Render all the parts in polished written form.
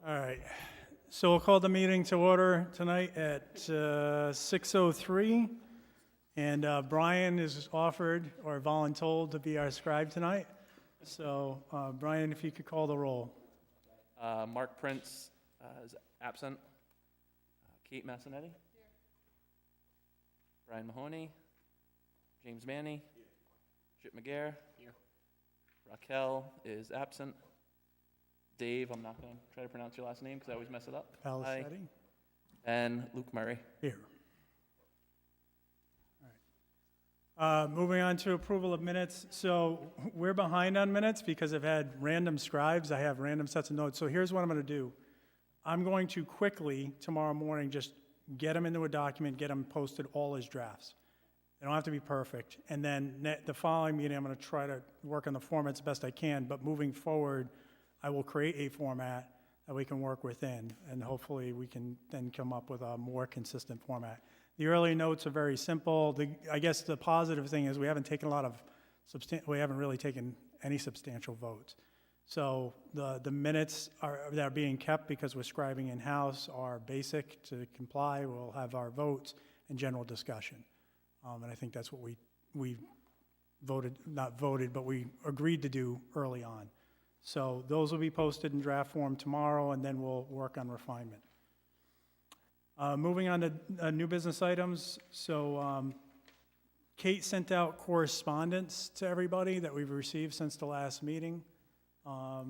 All right, so we'll call the meeting to order tonight at 6:03. And Brian is offered or voluntold to be our scribe tonight. So Brian, if you could call the roll. Mark Prince is absent. Kate Massonetti. Here. Brian Mahoney. James Manny. Here. Chip McGarr. Here. Raquel is absent. Dave, I'm not going to try to pronounce your last name because I always mess it up. Palisetti. And Luke Murray. Here. All right. Moving on to approval of minutes. So we're behind on minutes because I've had random scribes. I have random sets of notes. So here's what I'm going to do. I'm going to quickly, tomorrow morning, just get them into a document, get them posted all as drafts. They don't have to be perfect. And then the following meeting, I'm going to try to work on the formats as best I can. But moving forward, I will create a format that we can work within, and hopefully we can then come up with a more consistent format. The early notes are very simple. I guess the positive thing is we haven't taken we haven't really taken any substantial votes. So the minutes that are being kept because we're scribing in-house are basic to comply. We'll have our votes and general discussion. And I think that's what we not voted, but we agreed to do early on. So those will be posted in draft form tomorrow, and then we'll work on refinement. Moving on to new business items. So Kate sent out correspondence to everybody that we've received since the last meeting. I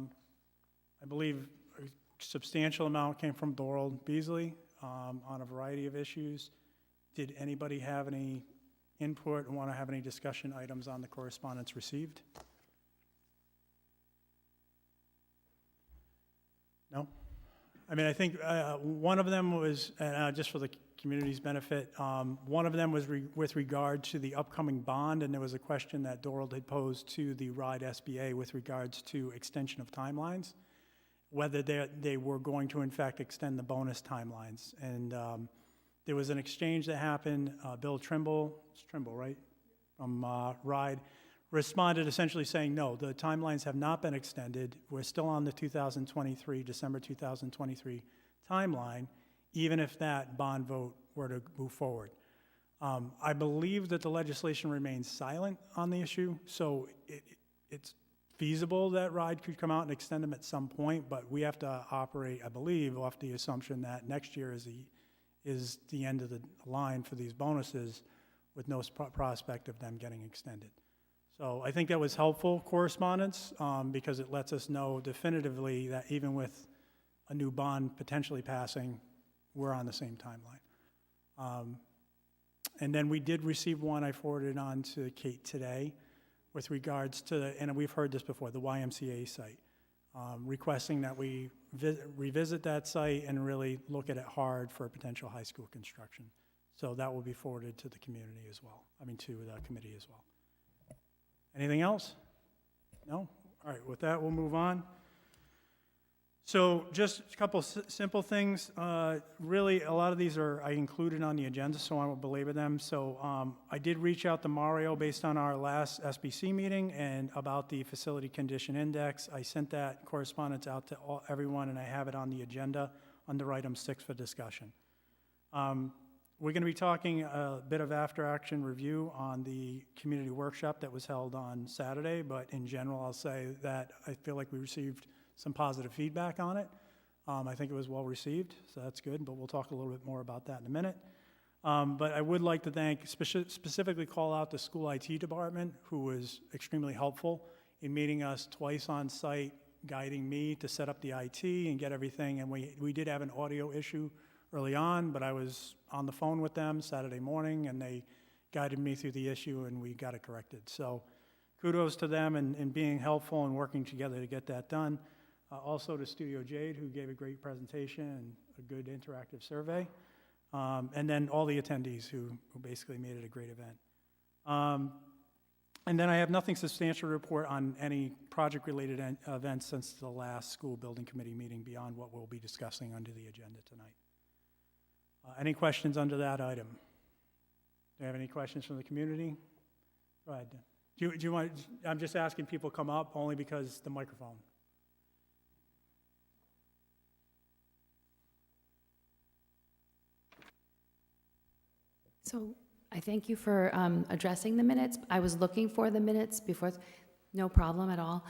believe a substantial amount came from Doral Beasley on a variety of issues. Did anybody have any input and want to have any discussion items on the correspondence received? No? I mean, I think one of them was, just for the community's benefit, one of them was with regard to the upcoming bond, and there was a question that Doral had posed to the RIDE SBA with regards to extension of timelines, whether they were going to, in fact, extend the bonus timelines. And there was an exchange that happened. Bill Trimble, it's Trimble, right, from RIDE, responded essentially saying, no, the timelines have not been extended. We're still on the December 2023 timeline, even if that bond vote were to move forward. I believe that the legislation remains silent on the issue, so it's feasible that RIDE could come out and extend them at some point, but we have to operate, I believe, off the assumption that next year is the end of the line for these bonuses with no prospect of them getting extended. So I think that was helpful correspondence because it lets us know definitively that even with a new bond potentially passing, we're on the same timeline. And then we did receive one I forwarded on to Kate today with regards to, and we've heard this before, the YMCA site, requesting that we revisit that site and really look at it hard for potential high school construction. So that will be forwarded to the community as well, to the committee as well. Anything else? No? All right, with that, we'll move on. So just a couple simple things. Really, a lot of these I included on the agenda, so I won't belabor them. So I did reach out to Mario based on our last SBC meeting and about the facility condition index. I sent that correspondence out to everyone, and I have it on the agenda under item 6 for discussion. We're going to be talking a bit of after-action review on the community workshop that was held on Saturday, but in general, I'll say that I feel like we received some positive feedback on it. I think it was well received, so that's good, but we'll talk a little bit more about that in a minute. But I would like to specifically call out the school IT department, who was extremely helpful in meeting us twice on site, guiding me to set up the IT and get everything, and we did have an audio issue early on, but I was on the phone with them Saturday morning, and they guided me through the issue, and we got it corrected. So kudos to them in being helpful and working together to get that done. Also to Studio Jade, who gave a great presentation and a good interactive survey. And then all the attendees who basically made it a great event. And then I have nothing substantial to report on any project-related events since the last school building committee meeting beyond what we'll be discussing under the agenda tonight. Any questions under that item? Do you have any questions from the community? Go ahead. Do you want? I'm just asking people come up only because the microphone. So I thank you for addressing the minutes. I was looking for the minutes before, no problem at all.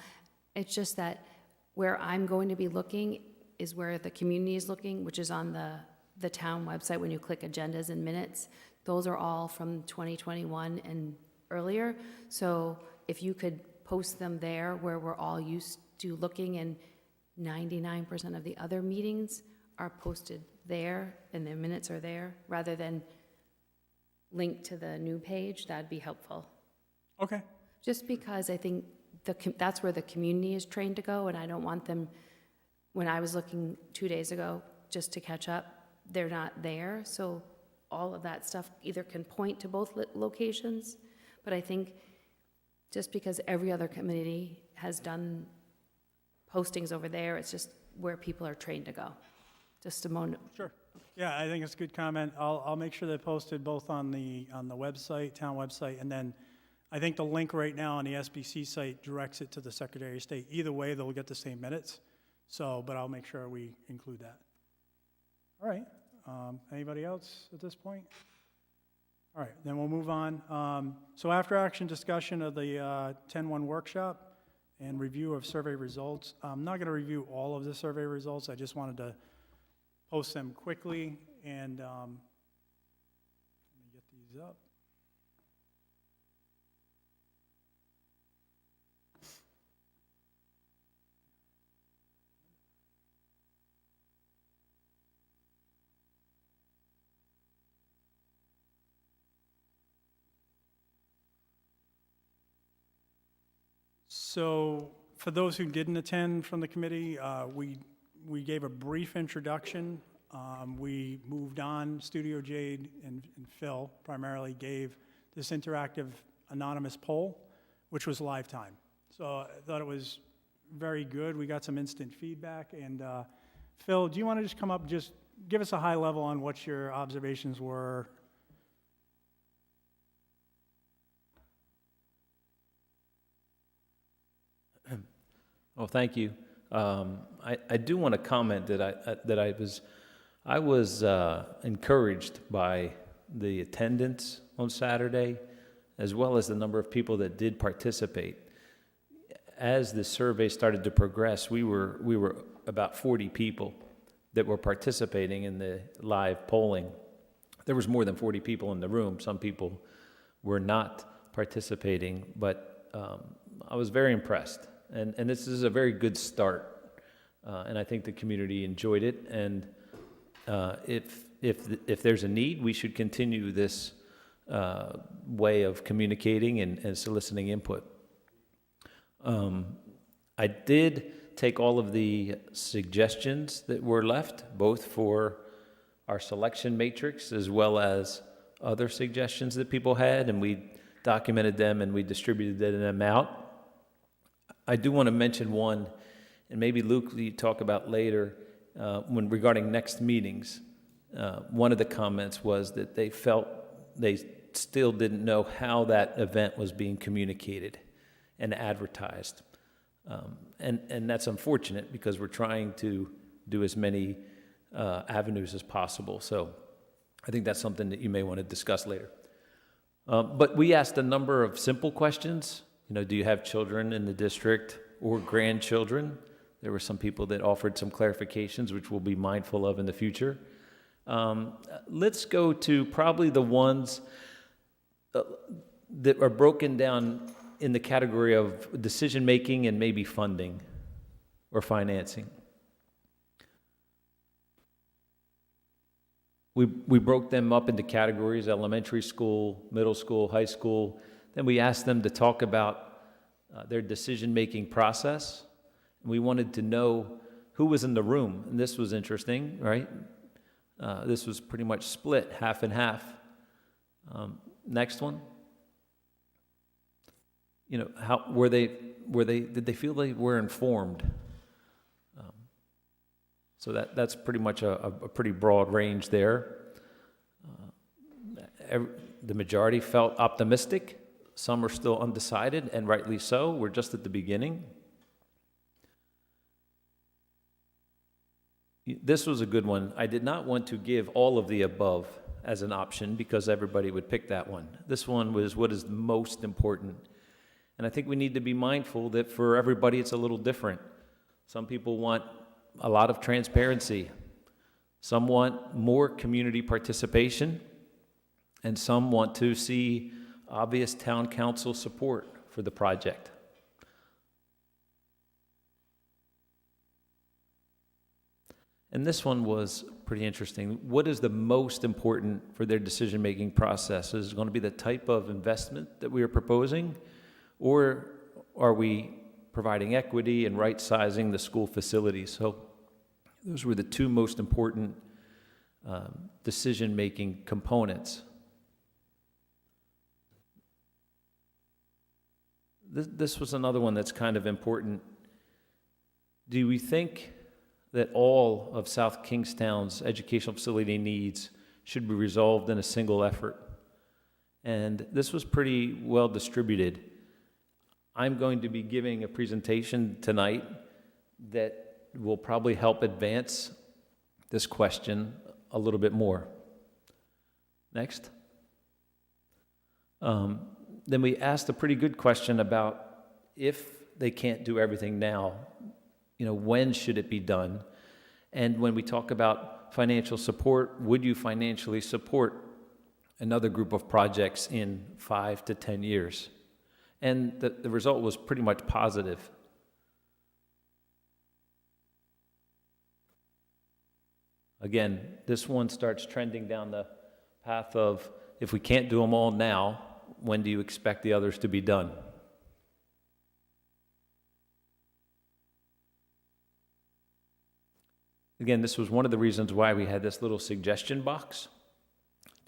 It's just that where I'm going to be looking is where the community is looking, which is on the town website when you click agendas and minutes. Those are all from 2021 and earlier. So if you could post them there where we're all used to looking, and 99% of the other meetings are posted there and the minutes are there, rather than link to the new page, that'd be helpful. Okay. Just because I think that's where the community is trained to go, and I don't want them, when I was looking 2 days ago, just to catch up, they're not there. So all of that stuff either can point to both locations, but I think just because every other committee has done postings over there, it's just where people are trained to go. Just a moment. Sure. Yeah, I think it's a good comment. I'll make sure they're posted both on the website, town website, and then I think the link right now on the SBC site directs it to the Secretary of State. Either way, they'll get the same minutes. So, but I'll make sure we include that. All right. Anybody else at this point? All right, then we'll move on. So after action discussion of the 10-1 workshop and review of survey results, I'm not going to review all of the survey results. I just wanted to post them quickly, and let me get these up. So for those who didn't attend from the committee, we gave a brief introduction. We moved on. Studio Jade and Phil primarily gave this interactive anonymous poll, which was live time. So I thought it was very good. We got some instant feedback. And Phil, do you want to just come up and just give us a high level on what your observations were? Oh, thank you. I do want to comment that I was encouraged by the attendance on Saturday, as well as the number of people that did participate. As the survey started to progress, we were about 40 people that were participating in the live polling. There was more than 40 people in the room. Some people were not participating, but I was very impressed. And this is a very good start, and I think the community enjoyed it. And if there's a need, we should continue this way of communicating and soliciting input. I did take all of the suggestions that were left, both for our selection matrix as well as other suggestions that people had, and we documented them and we distributed them out. I do want to mention one, and maybe Luke, you talk about later, when regarding next meetings. One of the comments was that they felt they still didn't know how that event was being communicated and advertised. And that's unfortunate because we're trying to do as many avenues as possible. So I think that's something that you may want to discuss later. But we asked a number of simple questions. You know, do you have children in the district or grandchildren? There were some people that offered some clarifications, which we'll be mindful of in the future. Let's go to probably the ones that are broken down in the category of decision-making and maybe funding or financing. We broke them up into categories: elementary school, middle school, high school. Then we asked them to talk about their decision-making process. And we wanted to know who was in the room. And this was interesting, right? This was pretty much split, half and half. Next one. You know, how did they feel they were informed? So that's pretty much a pretty broad range there. The majority felt optimistic. Some are still undecided, and rightly so. We're just at the beginning. This was a good one. I did not want to give all of the above as an option because everybody would pick that one. This one was what is most important. And I think we need to be mindful that for everybody it's a little different. Some people want a lot of transparency. Some want more community participation. And some want to see obvious town council support for the project. And this one was pretty interesting. What is the most important for their decision-making process? Is it going to be the type of investment that we are proposing? Or are we providing equity and right-sizing the school facilities? So those were the two most important decision-making components. This was another one that's kind of important. Do we think that all of South Kingstown's educational facility needs should be resolved in a single effort? And this was pretty well distributed. I'm going to be giving a presentation tonight that will probably help advance this question a little bit more. Next. Then we asked a pretty good question about if they can't do everything now, when should it be done? And when we talk about financial support, would you financially support another group of projects in 5 to 10 years? And the result was pretty much positive. Again, this one starts trending down the path of, if we can't do them all now, when do you expect the others to be done? Again, this was one of the reasons why we had this little suggestion box.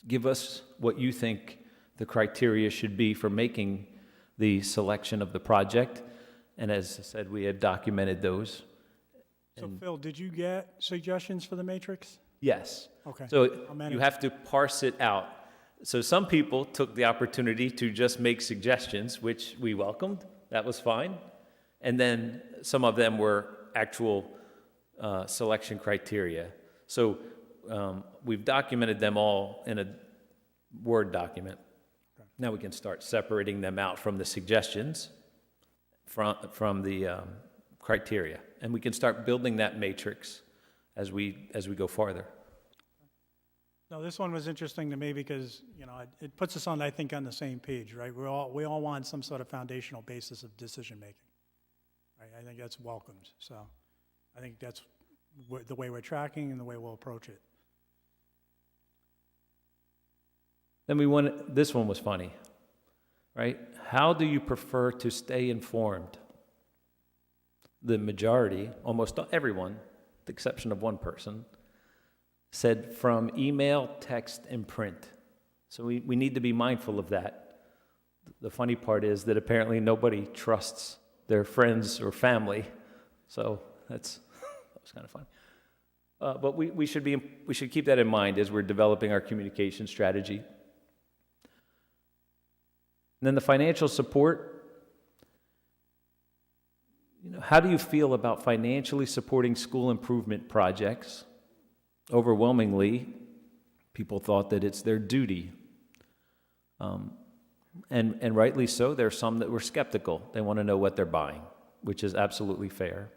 Give us what you think the criteria should be for making the selection of the project. And as I said, we had documented those. So Phil, did you get suggestions for the matrix? Yes. Okay. So How many? you have to parse it out. So some people took the opportunity to just make suggestions, which we welcomed. That was fine. And then some of them were actual selection criteria. So we've documented them all in a Word document. Okay. Now we can start separating them out from the suggestions, from the criteria. And we can start building that matrix as we go farther. No, this one was interesting to me because, it puts us on, I think, on the same page, right? We all want some sort of foundational basis of decision-making, right? I think that's welcomed. So I think that's the way we're tracking and the way we'll approach it. Then this one was funny, right? How do you prefer to stay informed? The majority, almost everyone, with the exception of one person, said from email, text, and print. So we need to be mindful of that. The funny part is that apparently nobody trusts their friends or family. So that was kind of fun. But we should keep that in mind as we're developing our communication strategy. And then the financial support. How do you feel about financially supporting school improvement projects? Overwhelmingly, people thought that it's their duty. And rightly so. There are some that were skeptical. They want to know what they're buying, which is absolutely fair.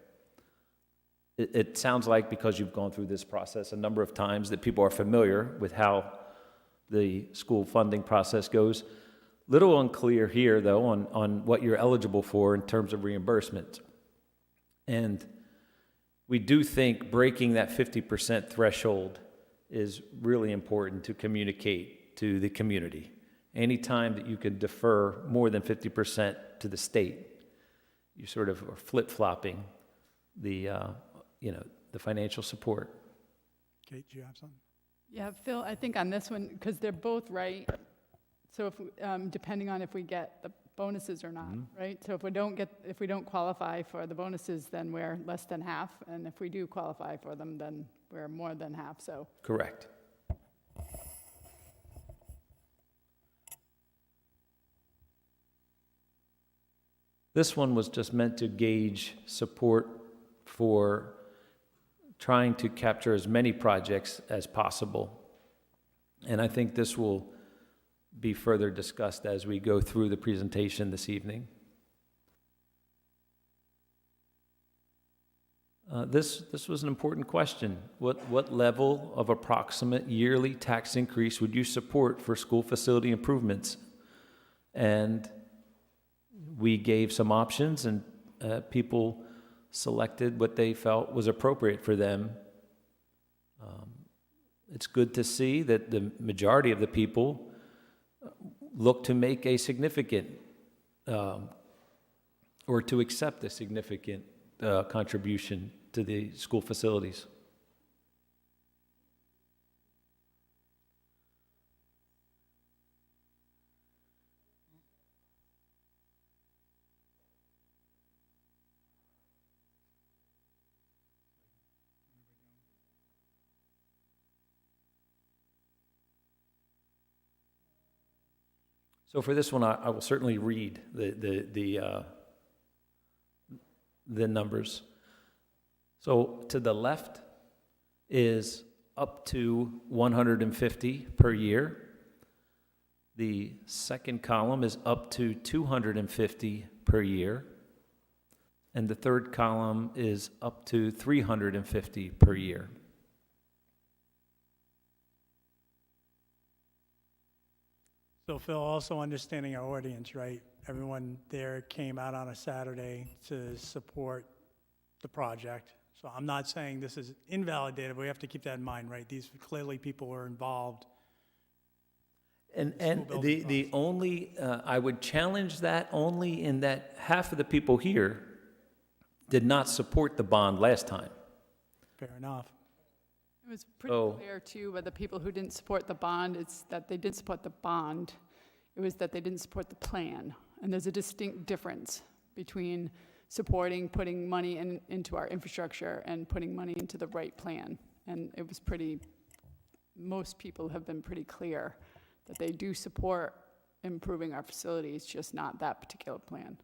It sounds like, because you've gone through this process a number of times, that people are familiar with how the school funding process goes. Little unclear here, though, on what you're eligible for in terms of reimbursement. And we do think breaking that 50% threshold is really important to communicate to the community. Anytime that you can defer more than 50% to the state, you sort of are flip-flopping the financial support. Kate, do you have something? Yeah, Phil, I think on this one, because they're both right, so if, depending on if we get the bonuses or not, right? So if we don't qualify for the bonuses, then we're less than half, and if we do qualify for them, then we're more than half, so. Correct. This one was just meant to gauge support for trying to capture as many projects as possible. And I think this will be further discussed as we go through the presentation this evening. This was an important question. What level of approximate yearly tax increase would you support for school facility improvements? And we gave some options, and people selected what they felt was appropriate for them. It's good to see that the majority of the people look to make a significant or to accept a significant contribution to the school facilities. So for this one, I will certainly read the numbers. So to the left is up to 150 per year. The second column is up to 250 per year. And the third column is up to 350 per year. So Phil, also understanding our audience, right? Everyone there came out on a Saturday to support the project. So I'm not saying this is invalidated, but we have to keep that in mind, right? These clearly people were involved. And School the building only, I would challenge that only in that half of the people here did not support the bond last time. Fair enough. It was pretty Oh. clear, too, by the people who didn't support the bond, it's that they didn't support the bond. It was that they didn't support the plan. And there's a distinct difference between supporting, putting money into our infrastructure and putting money into the right plan. And it was most people have been pretty clear that they do support improving our facilities, just not that particular plan.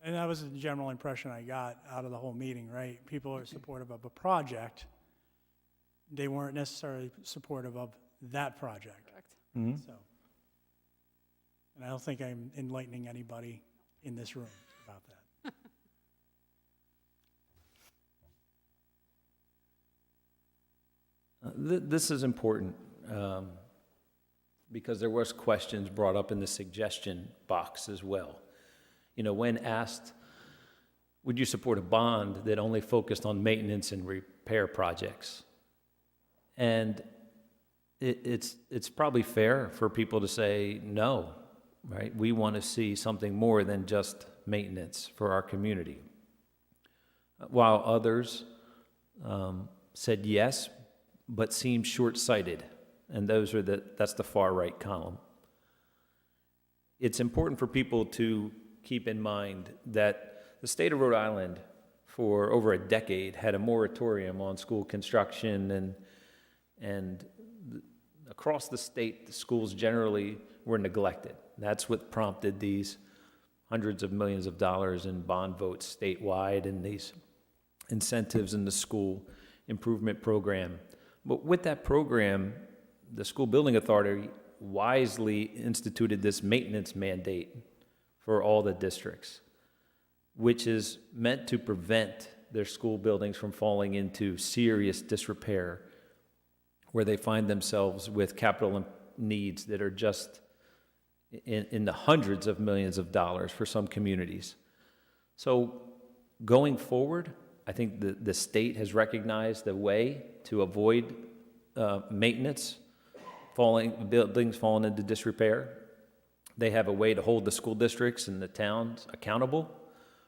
And that was the general impression I got out of the whole meeting, right? People are supportive of a project. They weren't necessarily supportive of that project. Correct. So, and I don't think I'm enlightening anybody in this room about that. This is important because there was questions brought up in the suggestion box as well. You know, when asked, would you support a bond that only focused on maintenance and repair projects? And it's probably fair for people to say no, right? We want to see something more than just maintenance for our community. While others said yes, but seemed short-sighted, and that's the far right column. It's important for people to keep in mind that the state of Rhode Island, for over a decade, had a moratorium on school construction, and across the state, the schools generally were neglected. That's what prompted these hundreds of millions of dollars in bond votes statewide and these incentives in the school improvement program. But with that program, the school building authority wisely instituted this maintenance mandate for all the districts, which is meant to prevent their school buildings from falling into serious disrepair, where they find themselves with capital needs that are just in the hundreds of millions of dollars for some communities. So going forward, I think the state has recognized a way to avoid maintenance, buildings falling into disrepair. They have a way to hold the school districts and the towns accountable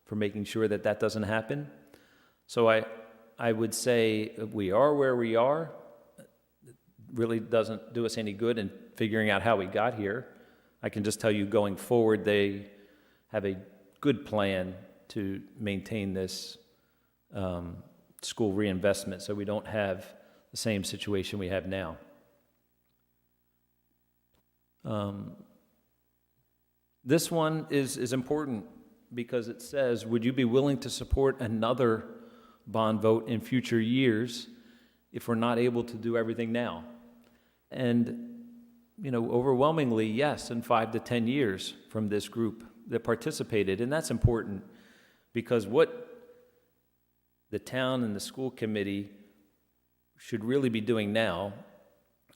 for making sure that that doesn't happen. So I would say we are where we are. It really doesn't do us any good in figuring out how we got here. I can just tell you going forward, they have a good plan to maintain this school reinvestment so we don't have the same situation we have now. This one is important because it says, would you be willing to support another bond vote in future years if we're not able to do everything now? And, you know, overwhelmingly, yes, in 5 to 10 years from this group that participated. And that's important because what the town and the school committee should really be doing now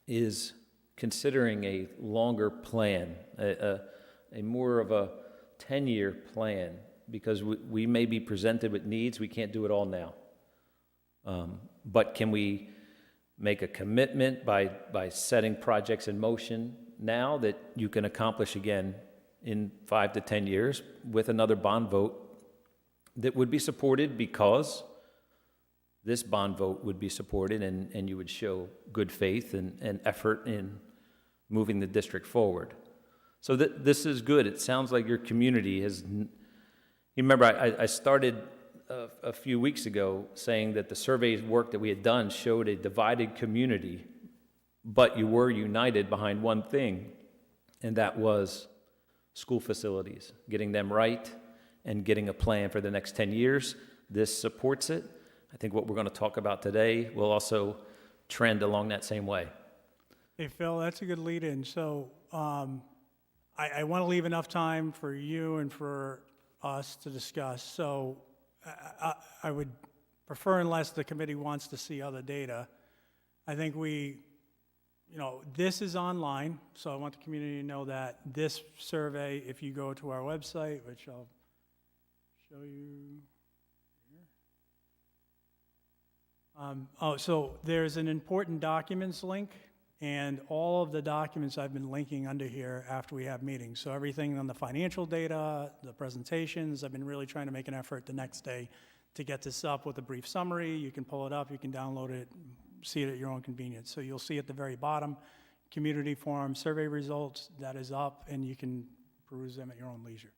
is considering a longer plan, a more of a 10-year plan, because we may be presented with needs. We can't do it all now. But can we make a commitment by setting projects in motion now that you can accomplish again in 5 to 10 years with another bond vote that would be supported because this bond vote would be supported and you would show good faith and effort in moving the district forward. So this is good. It sounds like your community has, you remember I started a few weeks ago saying that the survey work that we had done showed a divided community, but you were united behind one thing, and that was school facilities, getting them right and getting a plan for the next 10 years. This supports it. I think what we're going to talk about today will also trend along that same way. Hey, Phil, that's a good lead-in. So I want to leave enough time for you and for us to discuss. So I would prefer, unless the committee wants to see other data, I think this is online, so I want the community to know that this survey, if you go to our website, which I'll show you here. So there's an important documents link, and all of the documents I've been linking under here after we have meetings. So everything on the financial data, the presentations, I've been really trying to make an effort the next day to get this up with a brief summary. You can pull it up, you can download it, see it at your own convenience. So you'll see at the very bottom, community forum survey results, that is up, and you can peruse them at your own leisure.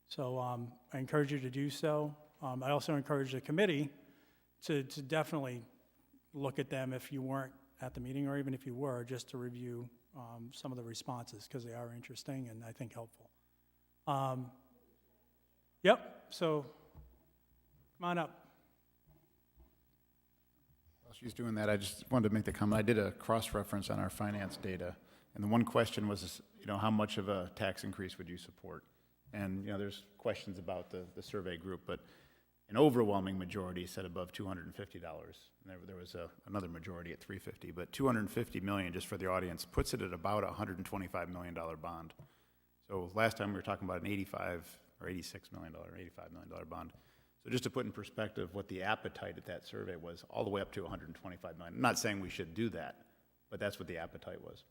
So I encourage you to do so. I also encourage the committee to definitely look at them if you weren't at the meeting, or even if you were, just to review some of the responses, because they are interesting and I think helpful. Yep, so come on up. While she's doing that, I just wanted to make the comment. I did a cross-reference on our finance data, and the one question was, how much of a tax increase would you support? And, there's questions about the survey group, but an overwhelming majority said above $250. And there was another majority at $350, but $250 million, just for the audience, puts it at about a $125 million bond. So last time we were talking about an $85 or $86 million, $85 million bond. So just to put in perspective what the appetite at that survey was, all the way up to $125 million. I'm not saying we should do that, but that's what the appetite was.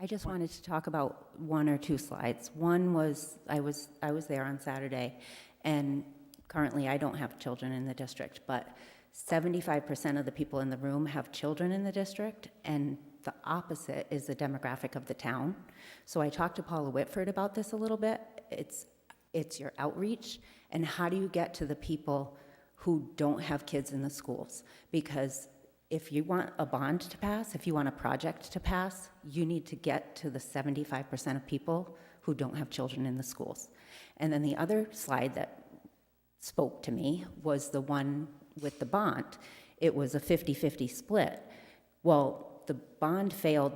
I just wanted to talk about one or two slides. One was, I was there on Saturday, and currently I don't have children in the district, but 75% of the people in the room have children in the district, and the opposite is the demographic of the town. So I talked to Paula Whitford about this a little bit. It's your outreach, and how do you get to the people who don't have kids in the schools? Because if you want a bond to pass, if you want a project to pass, you need to get to the 75% of people who don't have children in the schools. And then the other slide that spoke to me was the one with the bond. It was a 50-50 split. Well, the bond failed,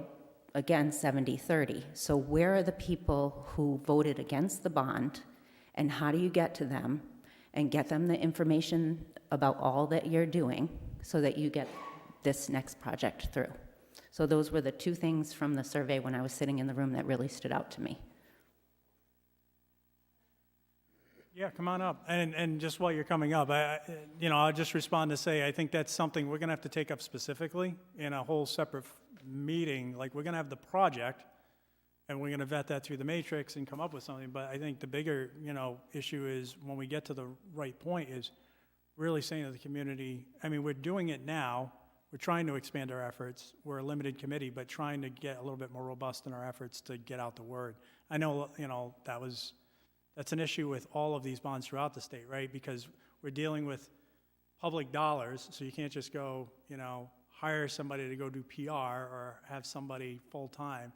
again, 70-30. So where are the people who voted against the bond, and how do you get to them and get them the information about all that you're doing so that you get this next project through? So those were the two things from the survey when I was sitting in the room that really stood out to me. Yeah, come on up. And just while you're coming up, I'll just respond to say, I think that's something we're going to have to take up specifically in a whole separate meeting. Like, we're going to have the project, and we're going to vet that through the matrix and come up with something. But I think the bigger, issue is when we get to the right point is really saying to the community, we're doing it now. We're trying to expand our efforts. We're a limited committee, but trying to get a little bit more robust in our efforts to get out the word. I know, that's an issue with all of these bonds throughout the state, right? Because we're dealing with public dollars, so you can't just go, hire somebody to go do PR or have somebody full-time.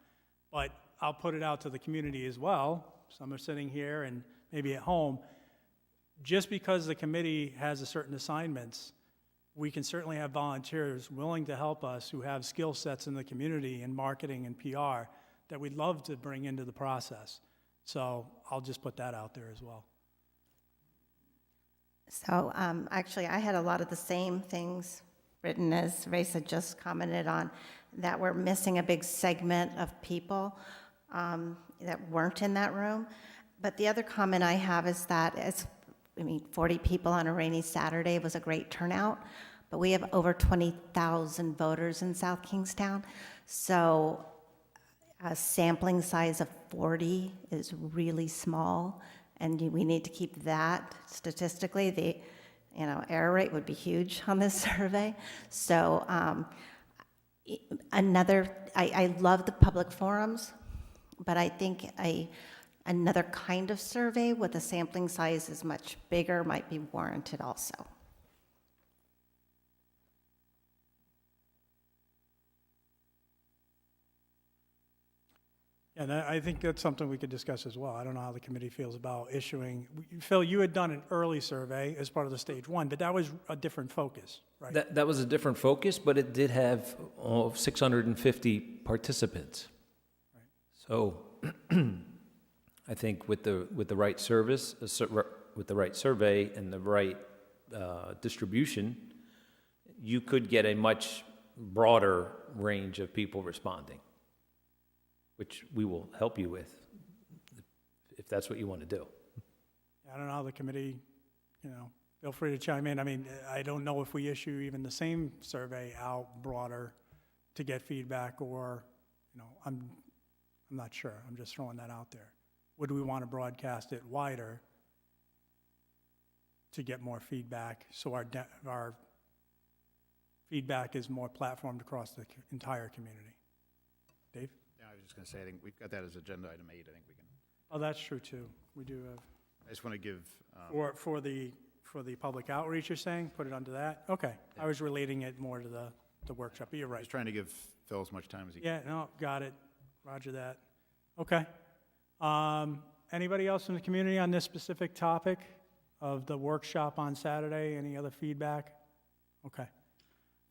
But I'll put it out to the community as well. Some are sitting here and maybe at home. Just because the committee has a certain assignments we can certainly have volunteers willing to help us who have skill sets in the community in marketing and PR that we'd love to bring into the process. So I'll just put that out there as well. So actually, I had a lot of the same things written as Ray had just commented on, that we're missing a big segment of people that weren't in that room. But the other comment I have is that 40 people on a rainy Saturday was a great turnout, but we have over 20,000 voters in South Kingstown. So a sampling size of 40 is really small, and we need to keep that statistically. The error rate would be huge on this survey. So I love the public forums, but I think another kind of survey with a sampling size is much bigger might be warranted also. And I think that's something we could discuss as well. I don't know how the committee feels about issuing. Phil, you had done an early survey as part of the stage one, but that was a different focus, right? That was a different focus, but it did have 650 participants. Right. So I think with the right service, with the right survey and the right distribution, you could get a much broader range of people responding, which we will help you with if that's what you want to do. I don't know how the committee, feel free to chime in. I mean, I don't know if we issue even the same survey out broader to get feedback, or, I'm not sure. I'm just throwing that out there. Would we want to broadcast it wider to get more feedback, so our feedback is more platformed across the entire community? Dave? Yeah, I was just going to say, I think we've got that as agenda item 8. I think we can, Oh, that's true too. We do have, I just want to give, for the public outreach, you're saying, put it under that? Okay. I was relating it more to the workshop, but you're I right. was trying to give Phil as much time as he can. Yeah, no, got it. Roger that. Okay. Anybody else in the community on this specific topic of the workshop on Saturday? Any other feedback? Okay.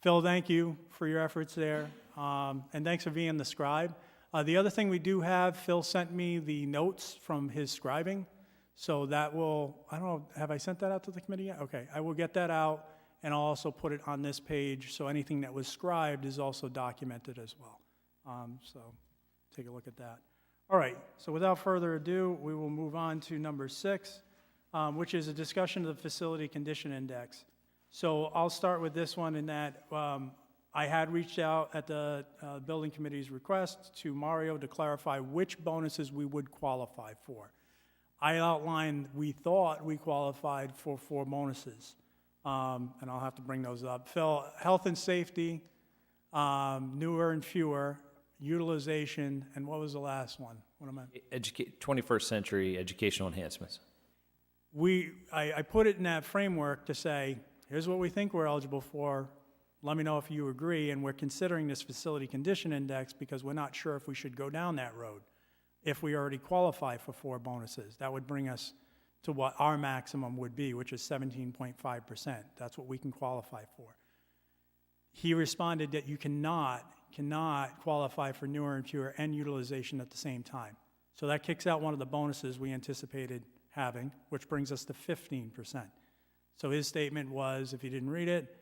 Phil, thank you for your efforts there. And thanks for being the scribe. The other thing we do have, Phil sent me the notes from his scribing. So that will, I don't know, have I sent that out to the committee yet? Okay, I will get that out, and I'll also put it on this page, so anything that was scribed is also documented as well. So take a look at that. All right, so without further ado, we will move on to number 6, which is a discussion of the Facility Condition Index. So I'll start with this one in that I had reached out at the building committee's request to Mario to clarify which bonuses we would qualify for. I outlined we thought we qualified for 4 bonuses, and I'll have to bring those up. Phil, health and safety, newer and fewer, utilization, and what was the last one? What am I? 21st century educational enhancements. I put it in that framework to say, here's what we think we're eligible for. Let me know if you agree, and we're considering this facility condition index because we're not sure if we should go down that road. If we already qualify for 4 bonuses, that would bring us to what our maximum would be, which is 17.5%. That's what we can qualify for. He responded that you cannot qualify for newer and fewer and utilization at the same time. So that kicks out one of the bonuses we anticipated having, which brings us to 15%. So his statement was, if you didn't read it,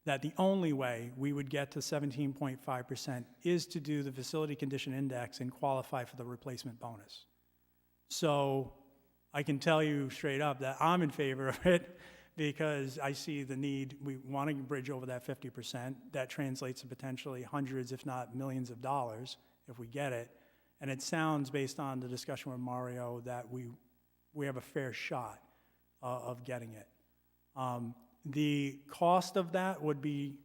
that the only way we would get to 17.5% is to do the facility condition index and qualify for the replacement bonus. So I can tell you straight up that I'm in favor of it because I see the need. We want to bridge over that 50%. That translates to potentially hundreds, if not millions of dollars if we get it. And it sounds, based on the discussion with Mario, that we have a fair shot of getting it. The cost of that would be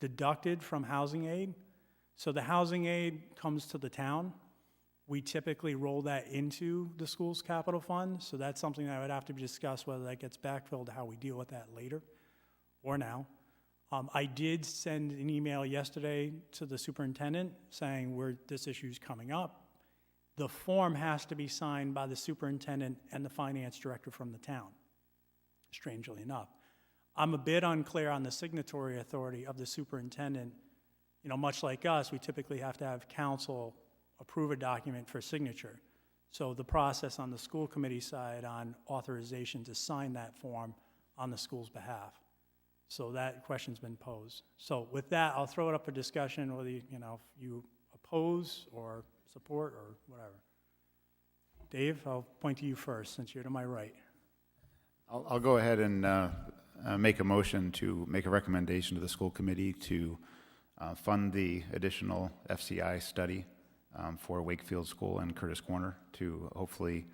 deducted from housing aid. So the housing aid comes to the town. We typically roll that into the school's capital fund. So that's something that would have to be discussed, whether that gets backfilled, how we deal with that later or now. I did send an email yesterday to the superintendent saying this issue's coming up. The form has to be signed by the superintendent and the finance director from the town, strangely enough. I'm a bit unclear on the signatory authority of the superintendent. You know, much like us, we typically have to have council approve a document for signature. So the process on the school committee side on authorization to sign that form on the school's behalf. So that question's been posed. So with that, I'll throw it up for discussion, whether you know, if you oppose or support or whatever. Dave, I'll point to you first, since you're to my right. I'll go ahead and make a motion to make a recommendation to the school committee to fund the additional FCI study for Wakefield School and Curtis Corner to hopefully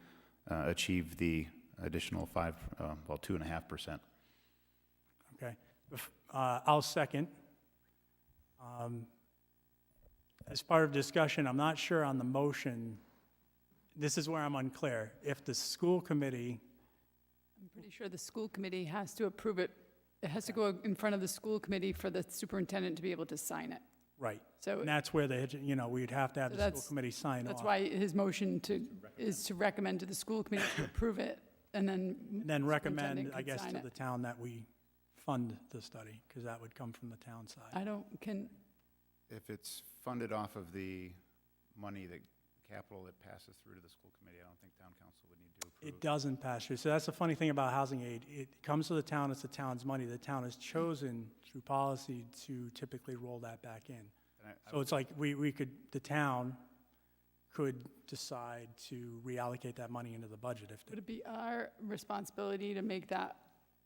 achieve the additional 2.5%. Okay. I'll second. As part of discussion, I'm not sure on the motion. This is where I'm unclear. If the school committee, I'm pretty sure the school committee has to approve it. It has to go in front of the school committee for the superintendent to be able to sign it. right, So and that's where you know, we'd have to have So the school that's- committee sign off. that's why his motion is to recommend to the school committee to approve it, and then. And then recommend, superintendent I could guess, sign to it. the town that we fund the study, because that would come from the town side. I don't, If it's funded off of the money that capital that passes through to the school committee, I don't think town council would need to approve. It doesn't pass through. So that's the funny thing about housing aid. It comes to the town, it's the town's money. The town has chosen through policy to typically roll that back in. And So it's like the town could decide to reallocate that money into the budget if, would it be our responsibility to make that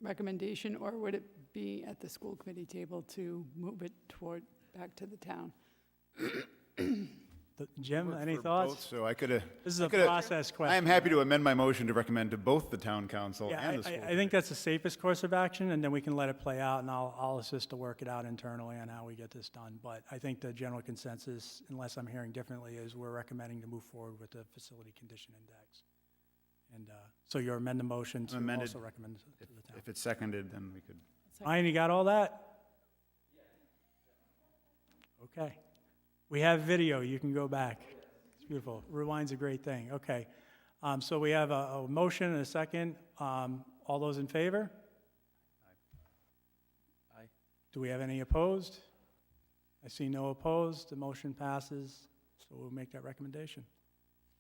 recommendation, or would it be at the school committee table to move it back to the town? Jim, work any for thoughts? both, So I could have, This is a could've- process question. I am happy to amend my motion to recommend to both the town council Yeah, and the school. I think that's the safest course of action, and then we can let it play out, and I'll assist to work it out internally on how we get this done. But I think the general consensus, unless I'm hearing differently, is we're recommending to move forward with the facility condition index. And so you amend the motion to Amended. also recommend to the town. If it's seconded, then we could. Ryan, you got all that? Okay. We have video, you can go back. It's beautiful. Rewind's a great thing. Okay. So we have a motion and a second. All those in favor? Aye. Do we have any opposed? I see no opposed. The motion passes, so we'll make that recommendation.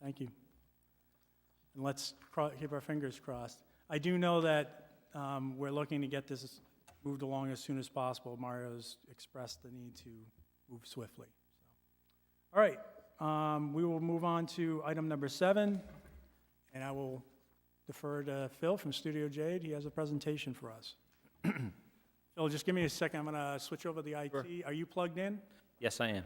Thank you. And let's keep our fingers crossed. I do know that we're looking to get this moved along as soon as possible. Mario's expressed the need to move swiftly. So. All right, we will move on to item number 7, and I will defer to Phil from Studio Jade. He has a presentation for us. Phil, just give me a second. I'm going to switch over the IT. Sure. Are you plugged in? Yes, I am.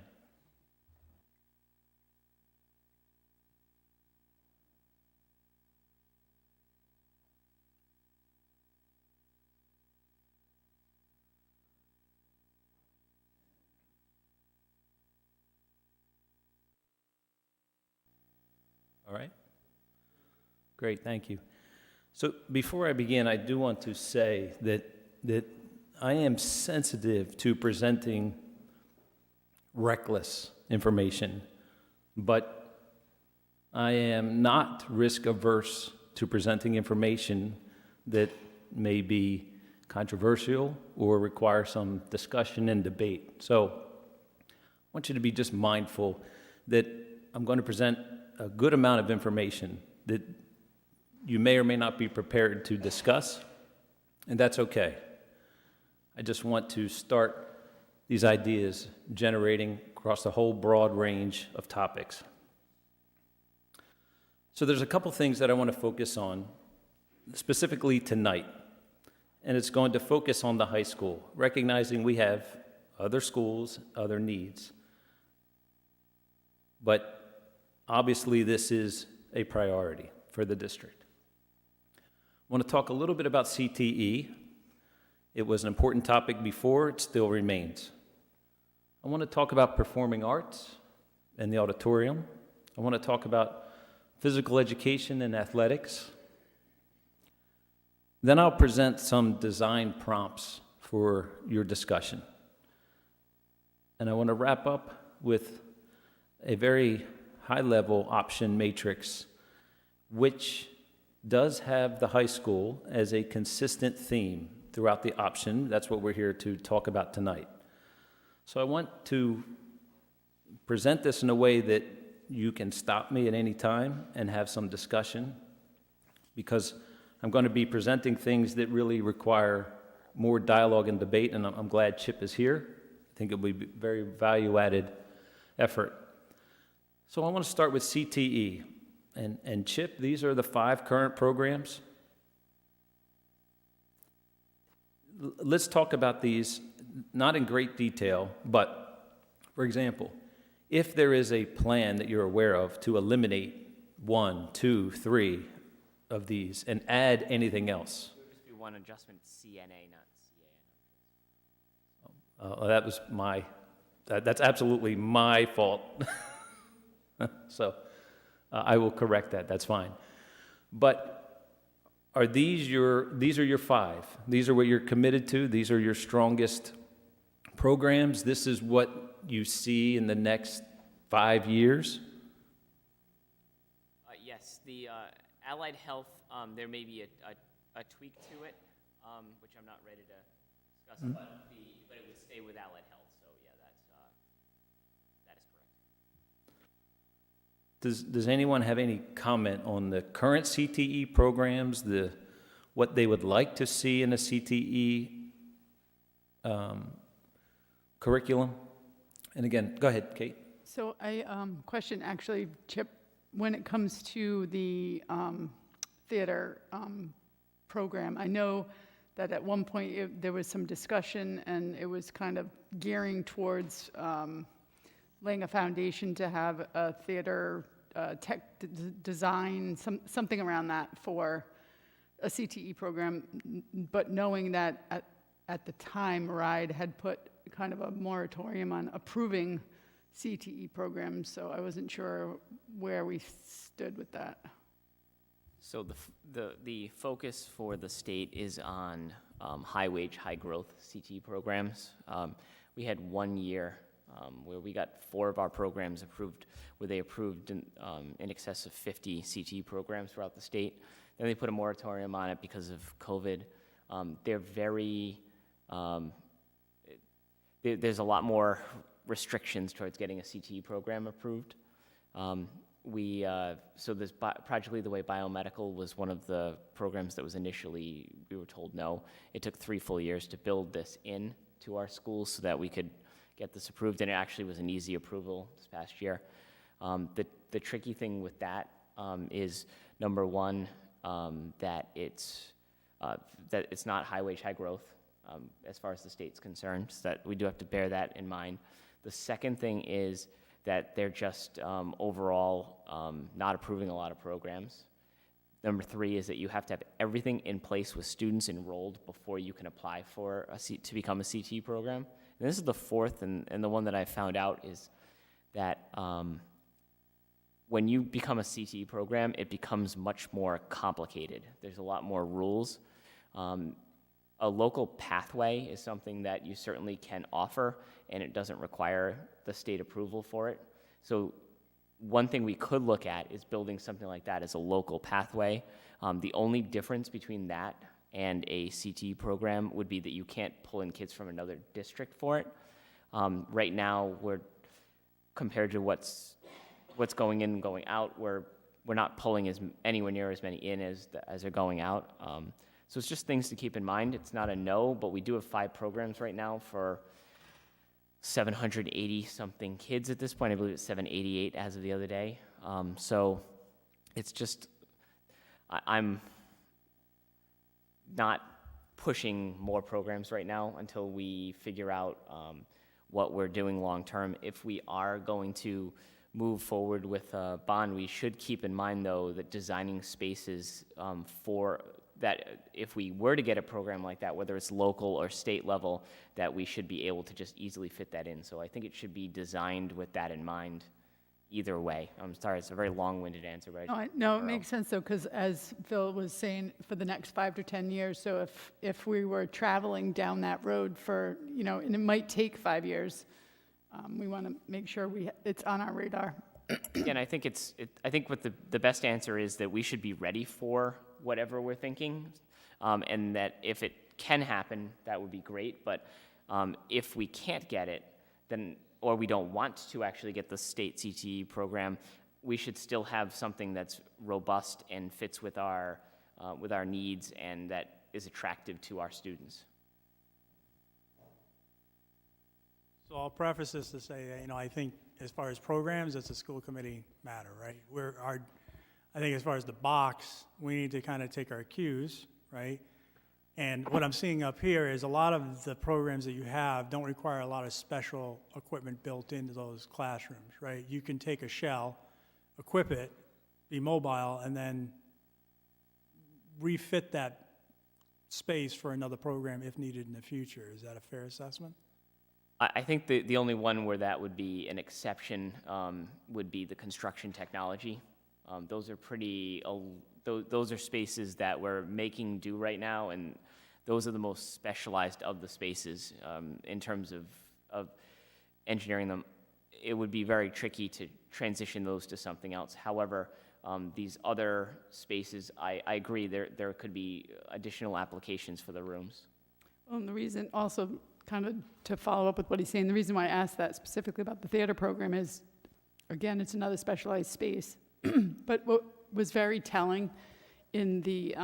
All right. Great, thank you. So before I begin, I do want to say that I am sensitive to presenting reckless information, but I am not risk averse to presenting information that may be controversial or require some discussion and debate. So I want you to be just mindful that I'm going to present a good amount of information that you may or may not be prepared to discuss, and that's okay. I just want to start these ideas generating across the whole broad range of topics. So there's a couple things that I want to focus on, specifically tonight, and it's going to focus on the high school, recognizing we have other schools, other needs. But obviously, this is a priority for the district. I want to talk a little bit about CTE. It was an important topic before, it still remains. I want to talk about performing arts and the auditorium. I want to talk about physical education and athletics. Then I'll present some design prompts for your discussion. And I want to wrap up with a very high-level option matrix, which does have the high school as a consistent theme throughout the option. That's what we're here to talk about tonight. So I want to present this in a way that you can stop me at any time and have some discussion, because I'm going to be presenting things that really require more dialogue and debate, and I'm glad Chip is here. I think it will be very value-added effort. So I want to start with CTE. And Chip, these are the 5 current programs. Let's talk about these, not in great detail, but, for example, if there is a plan that you're aware of to eliminate 1, 2, 3 of these and add anything else. It would just be one adjustment, CNA, not That was that's absolutely my fault. So I will correct that, that's fine. But are these are your 5? These are what you're committed to? These are your strongest programs? This is what you see in the next 5 years? Yes, the allied health, there may be a tweak to it, which I'm not ready to discuss, but it would stay with allied health, so yeah, that is correct. Does anyone have any comment on the current CTE programs, what they would like to see in a CTE curriculum? And again, go ahead, Kate. So I question actually, Chip, when it comes to the theater program, I know that at one point there was some discussion and it was kind of gearing towards laying a foundation to have a theater tech design, something around that for a CTE program, but knowing that at the time RIDE had put kind of a moratorium on approving CTE programs, so I wasn't sure where we stood with that. So the focus for the state is on high wage, high growth CTE programs. We had 1 year where we got 4 of our programs approved, where they approved in excess of 50 CTE programs throughout the state. Then they put a moratorium on it because of COVID. They're very, there's a lot more restrictions towards getting a CTE program approved. So this Project Lead the Way Biomedical was one of the programs that was initially, we were told no. It took 3 full years to build this in to our schools so that we could get this approved, and it actually was an easy approval this past year. The tricky thing with that is, number one, that it's not high wage, high growth as far as the state's concerned, so that we do have to bear that in mind. The second thing is that they're just overall not approving a lot of programs. Number 3 is that you have to have everything in place with students enrolled before you can apply for to become a CTE program. And this is the 4th, and the one that I found out is that when you become a CTE program, it becomes much more complicated. There's a lot more rules. A local pathway is something that you certainly can offer, and it doesn't require the state approval for it. So one thing we could look at is building something like that as a local pathway. The only difference between that and a CTE program would be that you can't pull in kids from another district for it. Right now, we're compared to what's going in and going out, we're not pulling anywhere near as many in as are going out. So it's just things to keep in mind. It's not a no, but we do have 5 programs right now for 780-something kids at this point. I believe it's 788 as of the other day. So it's just, I'm not pushing more programs right now until we figure out what we're doing long term. If we are going to move forward with a bond, we should keep in mind, though, that designing spaces for that, if we were to get a program like that, whether it's local or state level, that we should be able to just easily fit that in. So I think it should be designed with that in mind either way. I'm sorry, it's a very long-winded answer, but No, it makes sense, though, because as Phil was saying, for the next 5 to 10 years, so if we were traveling down that road for, and it might take 5 years, we want to make sure it's on our radar. Again, I think I think what the best answer is that we should be ready for whatever we're thinking, and that if it it can happen, that would be great, but if we can't get it, then, or we don't want to actually get the state CTE program, we should still have something that's robust and fits with our needs and that is attractive to our students. So I'll preface this to say, that, I think as far as programs, it's a school committee matter, right? I think as far as the box, we need to kind of take our cues, right? And what I'm seeing up here is a lot of the programs that you have don't require a lot of special equipment built into those classrooms, right? You can take a shell, equip it, be mobile, and then refit that space for another program if needed in the future. Is that a fair assessment? I think the only one where that would be an exception would be the construction technology. Those are those are spaces that we're making do right now, and those are the most specialized of the spaces in terms of engineering them. It would be very tricky to transition those to something else. However, these other spaces, I agree, there could be additional applications for the rooms. Well, and the reason also, kind of to follow up with what he's saying, the reason why I asked that specifically about the theater program is, again, it's another specialized space. But what was very telling in the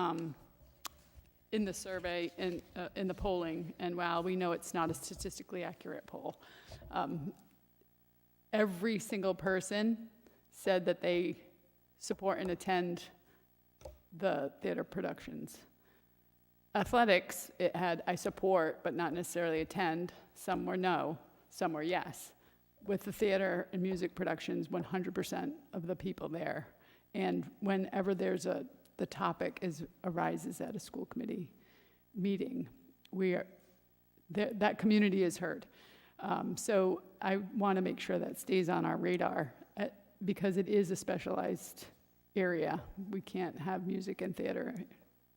survey, in the polling, and while we know it's not a statistically accurate poll, every single person said that they support and attend the theater productions. Athletics, it had, I support, but not necessarily attend. Some were no, some were yes. With the theater and music productions, 100% of the people there. And whenever the topic arises at a school committee meeting, that community is heard. So I want to make sure that stays on our radar because it is a specialized area. We can't have music and theater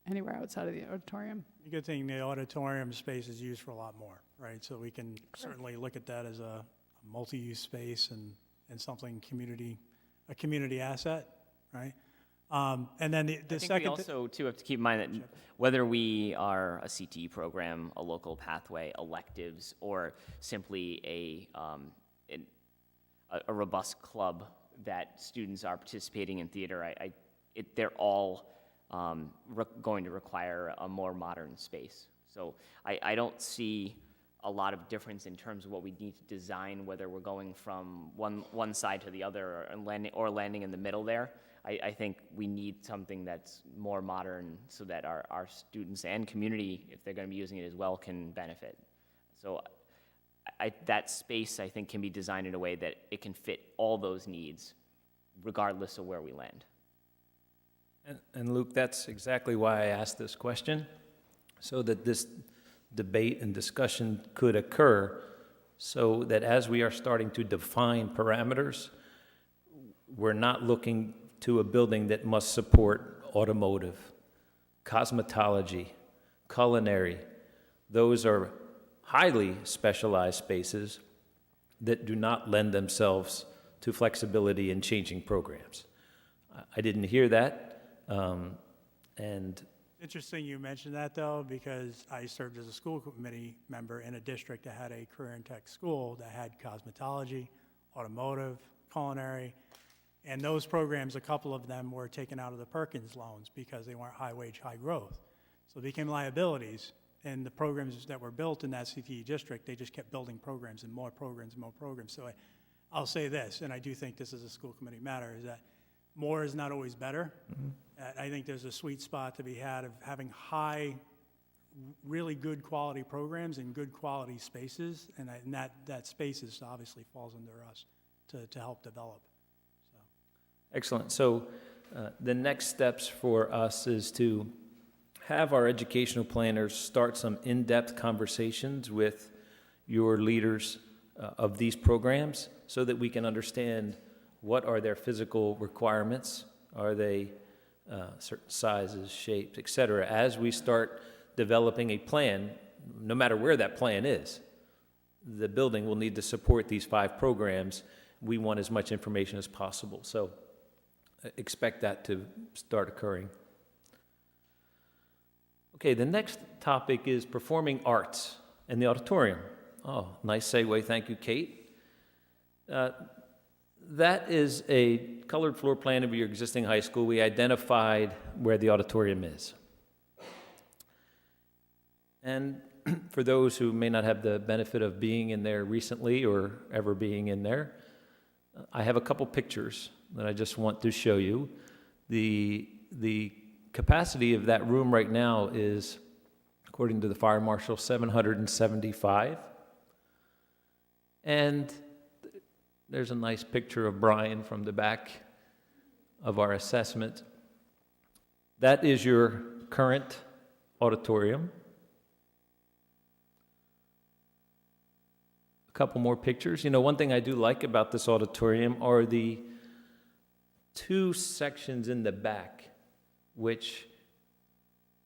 anywhere outside of the auditorium. The good thing, the auditorium space is used for a lot more, right? So we can certainly look at that as a multi-use space and something a community asset, right? And then the I think second. we also, too, have to keep in mind that whether we are a CTE program, a local pathway, electives, or simply a robust club that students are participating in theater, they're all going to require a more modern space. So I don't see a lot of difference in terms of what we need to design, whether we're going from one side to the other or landing in the middle there. I think we need something that's more modern so that our students and community, if they're going to be using it as well, can benefit. So that space, I think, can be designed in a way that it can fit all those needs, regardless of where we land. And Luke, that's exactly why I asked this question, so that this debate and discussion could occur, so that as we are starting to define parameters, we're not looking to a building that must support automotive, cosmetology, culinary. Those are highly specialized spaces that do not lend themselves to flexibility in changing programs. I didn't hear that, and Interesting you mentioned that, though, because I served as a school committee member in a district that had a career and tech school that had cosmetology, automotive, culinary, and those programs, a couple of them were taken out of the Perkins loans because they weren't high wage, high growth. So they became liabilities, and the programs that were built in that CTE district, they just kept building programs and more programs and more programs. So I'll say this, and I do think this is a school committee matter, is that more is not always better. I think there's a sweet spot to be had of having high, really good quality programs in good quality spaces, and that spaces obviously falls under us to help develop. So. excellent. So the next steps for us is to have our educational planners start some in-depth conversations with your leaders of these programs so that we can understand what are their physical requirements, are they certain sizes, shapes, et cetera, as we start developing a plan, no matter where that plan is. The building will need to support these 5 programs. We want as much information as possible, so expect that to start occurring. Okay, the next topic is performing arts in the auditorium. Oh, nice segue, thank you, Kate. That is a colored floor plan of your existing high school. We identified where the auditorium is. And for those who may not have the benefit of being in there recently or ever being in there, I have a couple pictures that I just want to show you. The capacity of that room right now is, according to the fire marshal, 775. And there's a nice picture of Brian from the back of our assessment. That is your current auditorium. A couple more pictures. You know, one thing I do like about this auditorium are the two sections in the back, which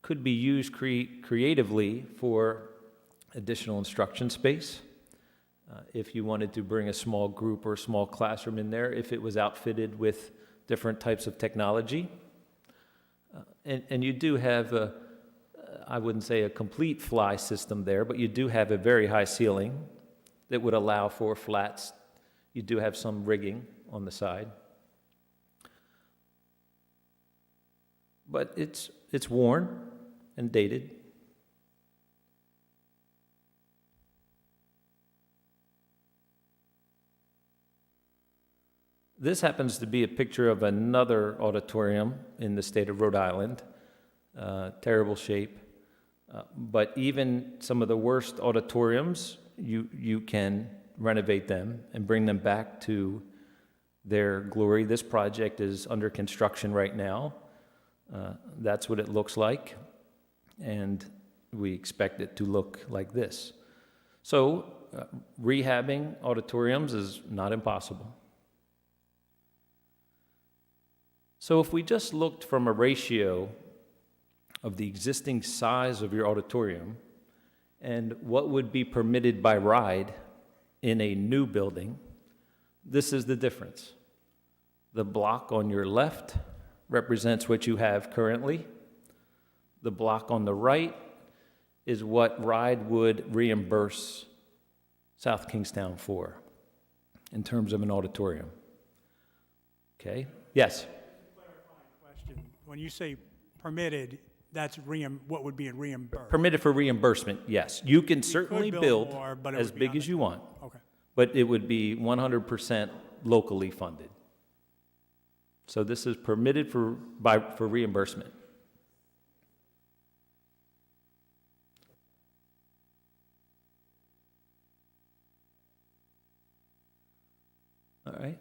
could be used creatively for additional instruction space. If you wanted to bring a small group or a small classroom in there, if it was outfitted with different types of technology. And you do have I wouldn't say a complete fly system there, but you do have a very high ceiling that would allow for flats. You do have some rigging on the side. But it's worn and dated. This happens to be a picture of another auditorium in the state of Rhode Island. Terrible shape. But even some of the worst auditoriums, you can renovate them and bring them back to their glory. This project is under construction right now. That's what it looks like, and we expect it to look like this. So, rehabbing auditoriums is not impossible. So if we just looked from a ratio of the existing size of your auditorium and what would be permitted by RIDE in a new building, this is the difference. The block on your left represents what you have currently. The block on the right is what RIDE would reimburse South Kingstown for in terms of an auditorium. Okay? Yes? Question. When you say permitted, that's what would be reimbursed? Permitted for reimbursement, yes. You can certainly build more, but it as would be big on as you want, Okay. but it would be 100% locally funded. So this is permitted for reimbursement. All right.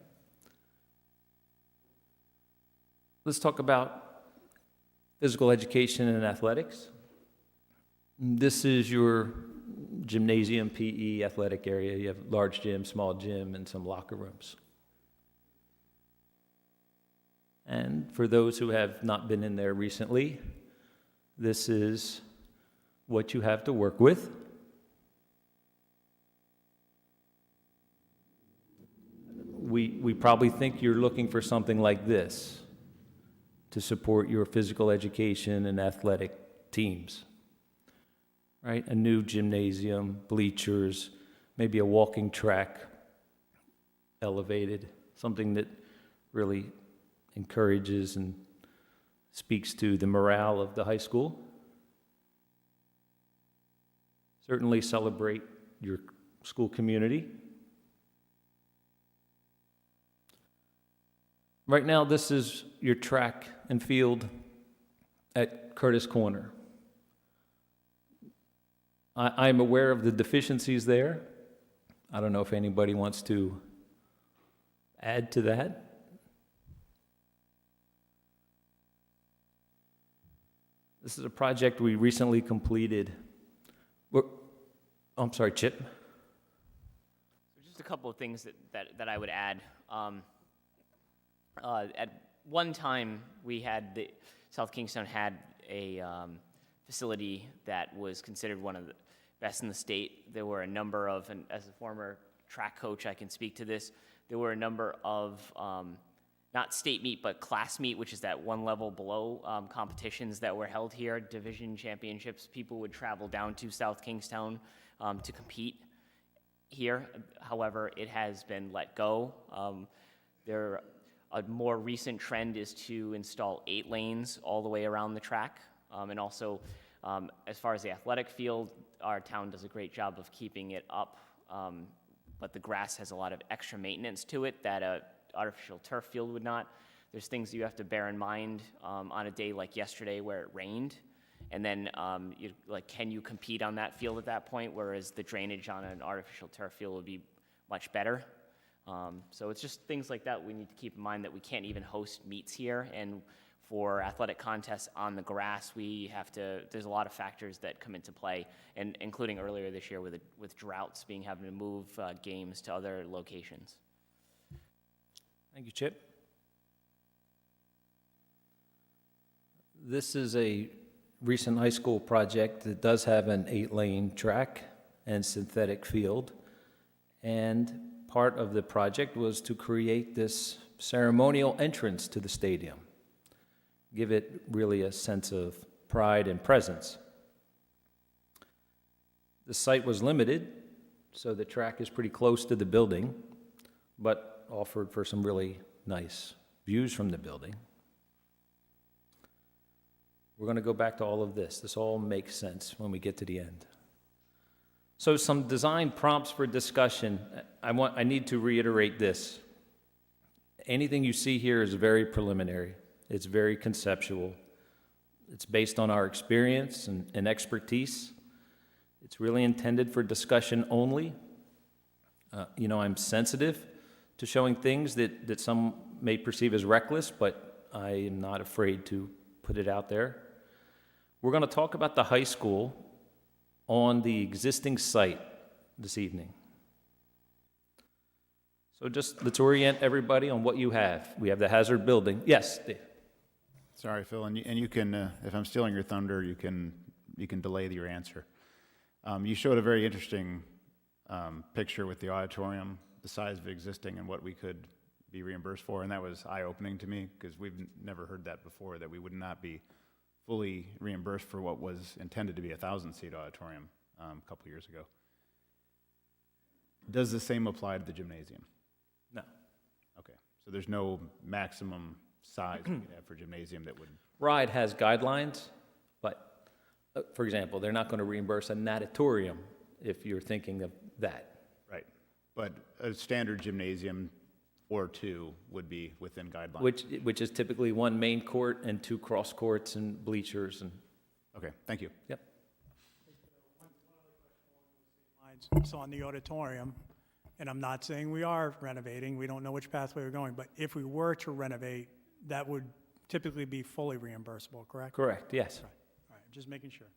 Let's talk about physical education and athletics. This is your gymnasium, PE, athletic area. You have large gym, small gym, and some locker rooms. And for those who have not been in there recently, this is what you have to work with. We probably think you're looking for something like this to support your physical education and athletic teams, right? A new gymnasium, bleachers, maybe a walking track, elevated, something that really encourages and speaks to the morale of the high school. Certainly celebrate your school community. Right now, this is your track and field at Curtis Corner. I'm aware of the deficiencies there. I don't know if anybody wants to add to that. This is a project we recently completed. I'm sorry, Chip. Just a couple of things that I would add. At one time, South Kingstown had a facility that was considered one of the best in the state. There were a number of, and as a former track coach, I can speak to this, there were a number of not not state meet, but class meet, which is that one level below competitions that were held here, division championships. People would travel down to South Kingstown to compete here. However, it has been let go. A more recent trend is to install 8 lanes all the way around the track. And also, as far as the athletic field, our town does a great job of keeping it up, but the grass has a lot of extra maintenance to it that a artificial turf field would not. There's things you have to bear in mind on a day like yesterday where it rained, and then can you compete on that field at that point, whereas the drainage on an artificial turf field would be much better. So it's just things like that we need to keep in mind, that we can't even host meets here, and for athletic contests on the grass, there's a lot of factors that come into play, and including earlier this year with droughts having to move games to other locations. Thank you, Chip. This is a recent high school project that does have an 8-lane track and synthetic field. And part of the project was to create this ceremonial entrance to the stadium, give it really a sense of pride and presence. The site was limited, so the track is pretty close to the building, but offered for some really nice views from the building. We're going to go back to all of this. This all makes sense when we get to the end. So some design prompts for discussion. I need to reiterate this. Anything you see here is very preliminary. It's very conceptual. It's based on our experience and expertise. It's really intended for discussion only. I'm sensitive to showing things that some may perceive as reckless, but I am not afraid to put it out there. We're going to talk about the high school on the existing site this evening. So just let's orient everybody on what you have. We have the hazard building. Yes, Dave. Sorry, Phil, and you can, if I'm stealing your thunder, you can delay your answer. You showed a very interesting picture with the auditorium, the size of it existing and what we could be reimbursed for, and that was eye-opening to me, because we've never heard that before, that we would not be fully reimbursed for what was intended to be a 1,000-seat auditorium a couple years ago. Does the same apply to the gymnasium? No. Okay, so there's no maximum size we could have for gymnasium that would... RIDE has guidelines, but, for example, they're not going to reimburse a natatorium if you're thinking of that. Right, but a standard gymnasium or 2 would be within guidelines. Which is typically 1 main court and 2 cross courts and bleachers and... Okay, thank you. Yep. So on the auditorium, and I'm not saying we are renovating, we don't know which pathway we're going, but if we were to renovate, that would typically be fully reimbursable, correct? Correct, yes. Right. All right, just making sure.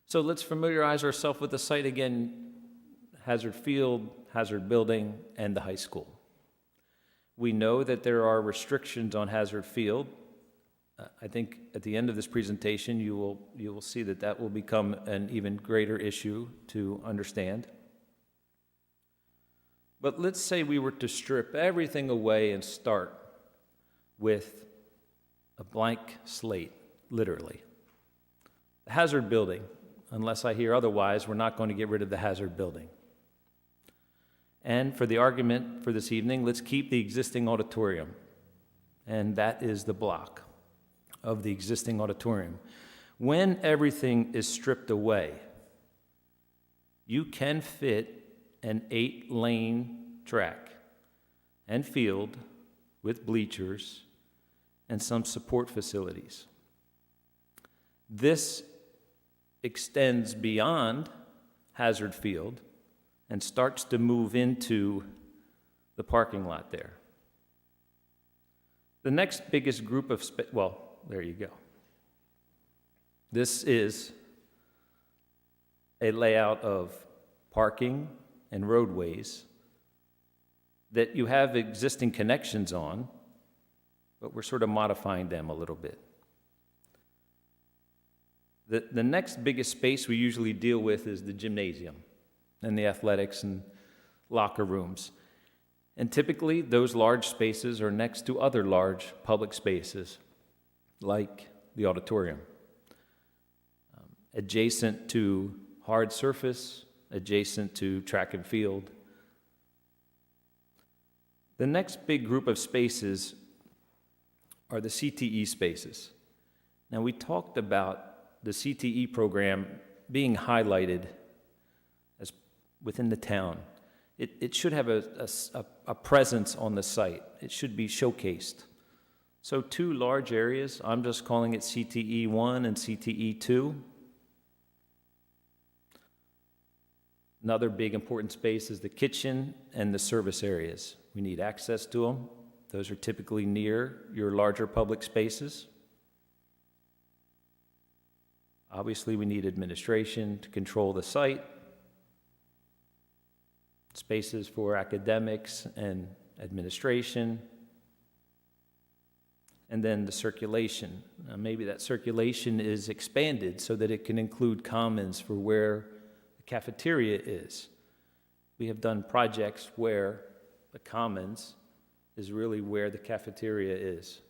So let's familiarize ourselves with the site again. Hazard field, hazard building, and the high school. We know that there are restrictions on hazard field. I think at the end of this presentation, you will see that will become an even greater issue to understand. But let's say we were to strip everything away and start with a blank slate, literally. The hazard building, unless I hear otherwise, we're not going to get rid of the hazard building. And for the argument for this evening, let's keep the existing auditorium. And that is the block of the existing auditorium. When everything is stripped away, you can fit an 8-lane track and field with bleachers and some support facilities. This extends beyond hazard field and starts to move into the parking lot there. The next biggest group of there you go. This is a layout of parking and roadways that you have existing connections on, but we're sort of modifying them a little bit. The next biggest space we usually deal with is the gymnasium and the athletics and locker rooms. And typically, those large spaces are next to other large public spaces, like the auditorium, adjacent to hard surface, adjacent to track and field. The next big group of spaces are the CTE spaces. Now, we talked about the CTE program being highlighted as within the town. It should have a presence on the site. It should be showcased. So 2 large areas, I'm just calling it CTE 1 and CTE 2. Another big important space is the kitchen and the service areas. We need access to them. Those are typically near your larger public spaces. Obviously, we need administration to control the site, spaces for academics and administration, and then the circulation. Now, maybe that circulation is expanded so that it can include commons for where the cafeteria is. We have done projects where the commons is really where the cafeteria is.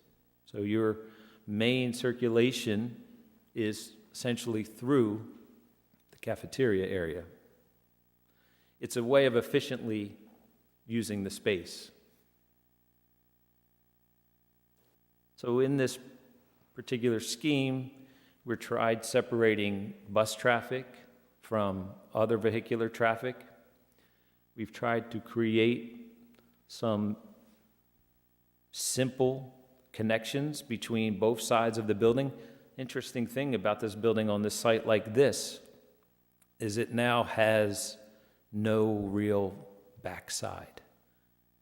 So your main circulation is essentially through the cafeteria area. It's a way of efficiently using the space. So in this particular scheme, we tried separating bus traffic from other vehicular traffic. We've tried to create some simple connections between both sides of the building. Interesting thing about this building on this site like this is it now has no real backside,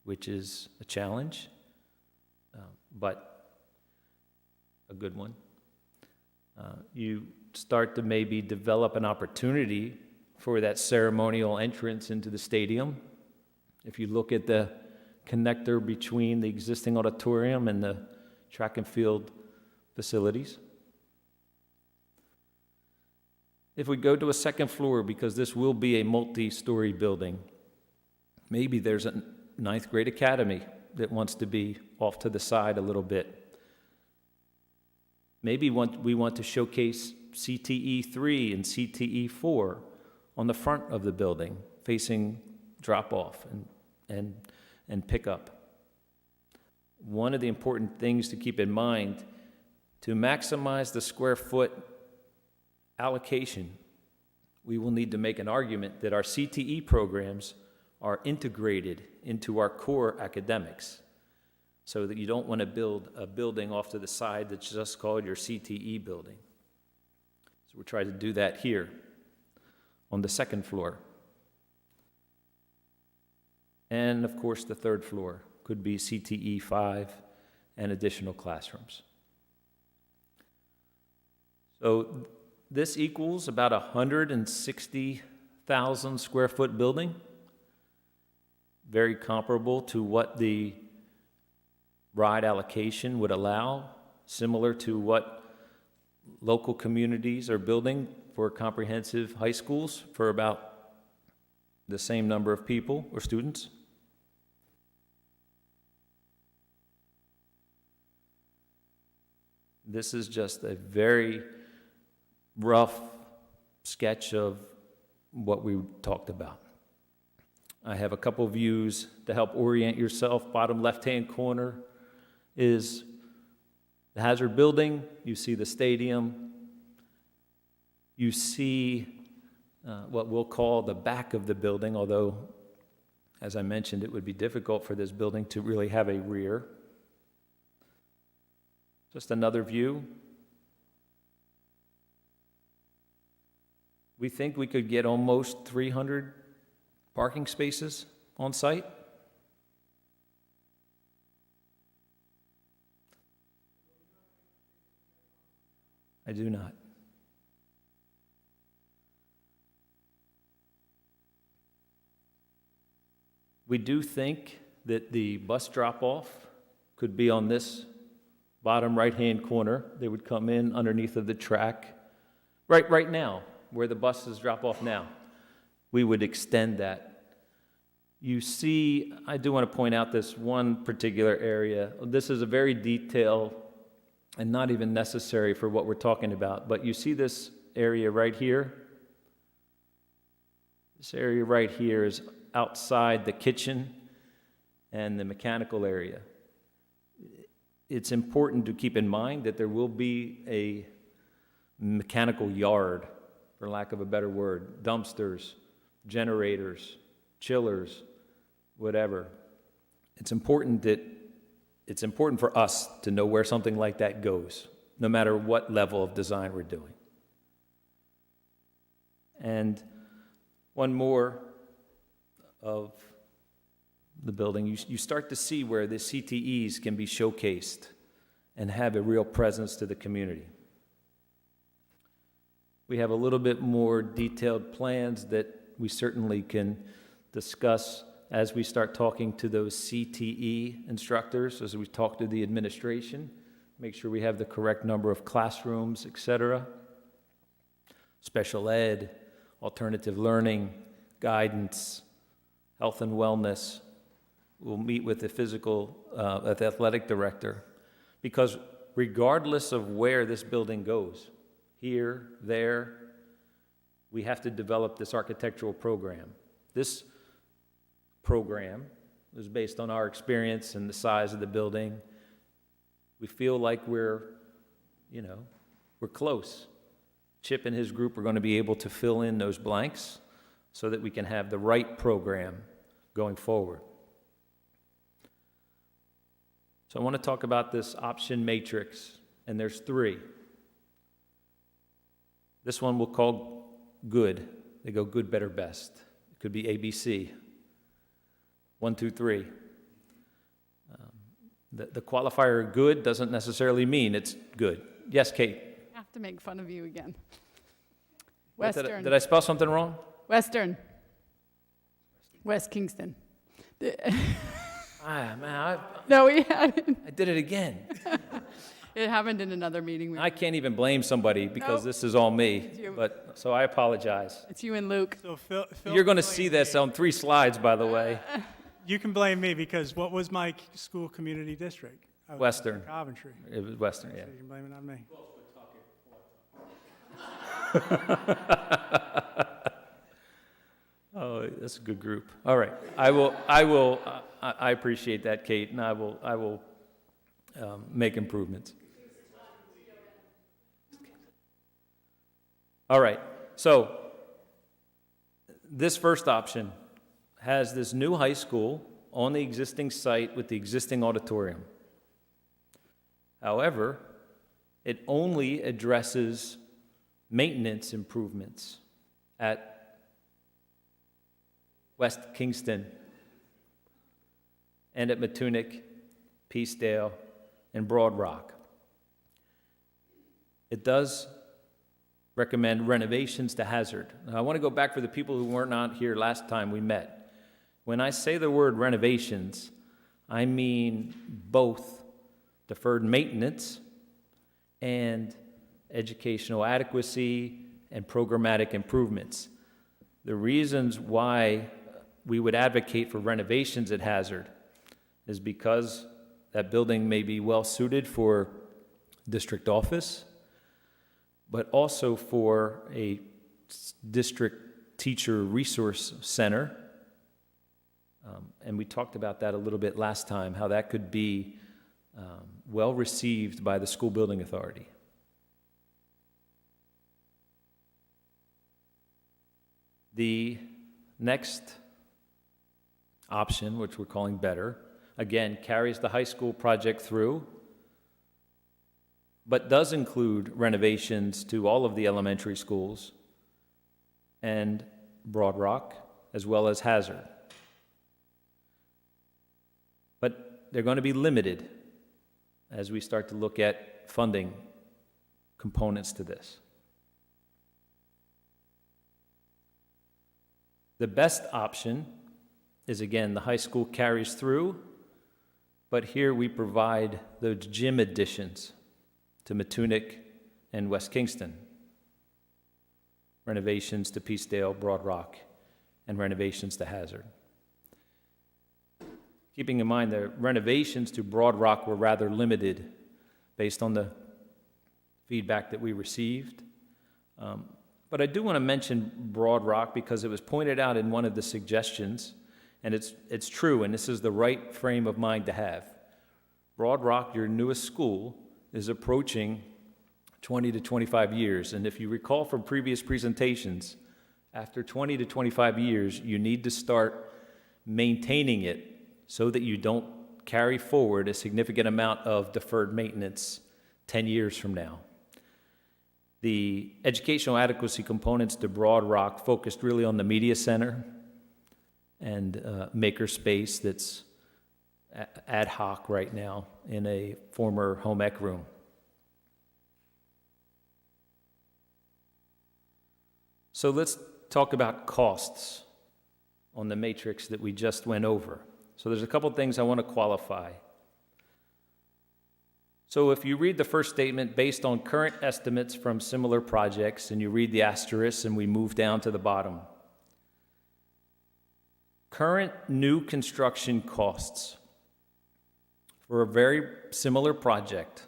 which is a challenge, but a good one. You start to maybe develop an opportunity for that ceremonial entrance into the stadium. If you look at the connector between the existing auditorium and the track and field facilities. If we go to a second floor, because this will be a multi-story building, maybe there's a 9th grade academy that wants to be off to the side a little bit. Maybe we want to showcase CTE 3 and CTE 4 on the front of the building, facing drop-off and pick-up. One of the important things to keep in mind, to maximize the square foot allocation, we will need to make an argument that our CTE programs are integrated into our core academics, so that you don't want to build a building off to the side that's just called your CTE building. So we're trying to do that here on the second floor. And of course, the third floor could be CTE 5 and additional classrooms. So this equals about 160,000 square foot building, very comparable to what the ride allocation would allow, similar to what local communities are building for comprehensive high schools for about the same number of people or students. This is just a very rough sketch of what we talked about. I have a couple views to help orient yourself. Bottom left-hand corner is the Hazard Building. You see the stadium. You see what we'll call the back of the building, although, as I mentioned, it would be difficult for this building to really have a rear. Just another view. We think we could get almost 300 parking spaces on site. I do not. We do think that the bus drop-off could be on this bottom right-hand corner. They would come in underneath of the track. Right now, where the buses drop off now, we would extend that You see, I do want to point out this one particular area. This is a very detailed and not even necessary for what we're talking about, but you see this area right here? This area right here is outside the kitchen and the mechanical area. It's important to keep in mind that there will be a mechanical yard, for lack of a better word, dumpsters, generators, chillers, whatever. It's important for us to know where something like that goes, no matter what level of design we're doing. And one more of the building, you start to see where the CTEs can be showcased and have a real presence to the community. We have a little bit more detailed plans that we certainly can discuss as we start talking to those CTE instructors, as we talk to the administration, make sure we have the correct number of classrooms, etc. Special ed, alternative learning, guidance, health and wellness. We'll meet with the athletic director, because regardless of where this building goes, here, there, we have to develop this architectural program. This program is based on our experience and the size of the building. We feel like we're close. Chip and his group are going to be able to fill in those blanks so that we can have the right program going forward. So I want to talk about this option matrix, and there's 3. This one we'll call good. They go good, better, best. It could be ABC. 1, 2, 3. The qualifier good doesn't necessarily mean it's good. Yes, Kate? I have to make fun of you again. What, Western. did I spell something wrong? Western. West Kingston. Man, No, we hadn't. I did it again. It happened in another meeting. I can't even blame somebody because Nope. this is all me. It's you. But so I apologize. It's you and Luke. So Phil, You're going to blame see this me. on 3 slides, by the way. You can blame me, because what was my school community district? I was in Western. Coventry. It was Western, yeah. So you can blame it on me. Oh, that's a good group. All right, I appreciate that, Kate, and I will make improvements. All right, so this first option has this new high school on the existing site with the existing auditorium. However, it only addresses maintenance improvements at West Kingston and at Matunic, Peacedale, and Broad Rock. It does recommend renovations to Hazard. Now, I want to go back for the people who weren't out here last time we met. When I say the word renovations, I mean both deferred maintenance and educational adequacy and programmatic improvements. The reasons why we would advocate for renovations at Hazard is because that building may be well suited for district office, but also for a district teacher resource center. And we talked about that a little bit last time, how that could be well received by the school building authority. The next option, which we're calling better, again, carries the high school project through, but does include renovations to all of the elementary schools and Broad Rock, as well as Hazard. But they're going to be limited as we start to look at funding components to this. The best option is, again, the high school carries through, but here we provide those gym additions to Matunic and West Kingston, renovations to Peacedale, Broad Rock, and renovations to Hazard. keeping in mind the renovations to Broad Rock were rather limited based on the feedback that we received. But I do want to mention Broad Rock because it was pointed out in one of the suggestions, and it's true, and this is the right frame of mind to have. Broad Rock, your newest school, is approaching 20 to 25 years, and if you recall from previous presentations, after 20 to 25 years, you need to start maintaining it so that you don't carry forward a significant amount of deferred maintenance 10 years from now. The educational adequacy components to Broad Rock focused really on the media center and maker space that's ad hoc right now in a former home ec room. So let's talk about costs on the matrix that we just went over. So there's a couple things I want to qualify. So if you read the first statement based on current estimates from similar projects, and you read the asterisk and we move down to the bottom. Current new construction costs for a very similar project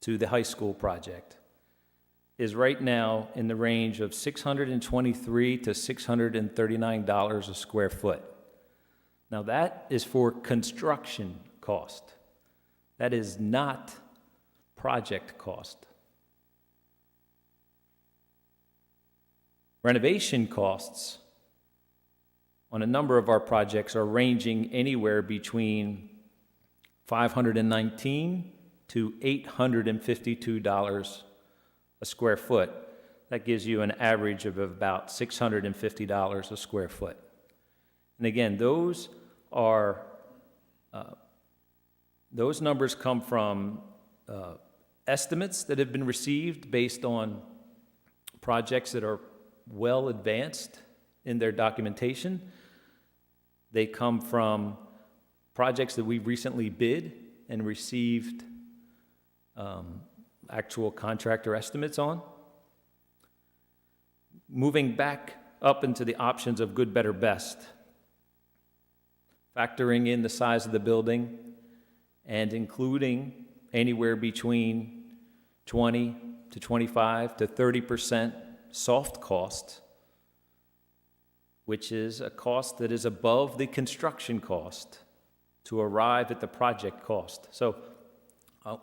to the high school project is right now in the range of $623 to $639 a square foot. Now that is for construction cost. That is not project cost. Renovation costs on a number of our projects are ranging anywhere between $519 to $852 a square foot. That gives you an average of about $650 a square foot. And again, those numbers come from estimates that have been received based on projects that are well advanced in their documentation. They come from projects that we've recently bid and received actual contractor estimates on. Moving back up into the options of good, better, best, factoring in the size of the building and including anywhere between 20 to 25 to 30% soft cost, which is a cost that is above the construction cost to arrive at the project cost. So I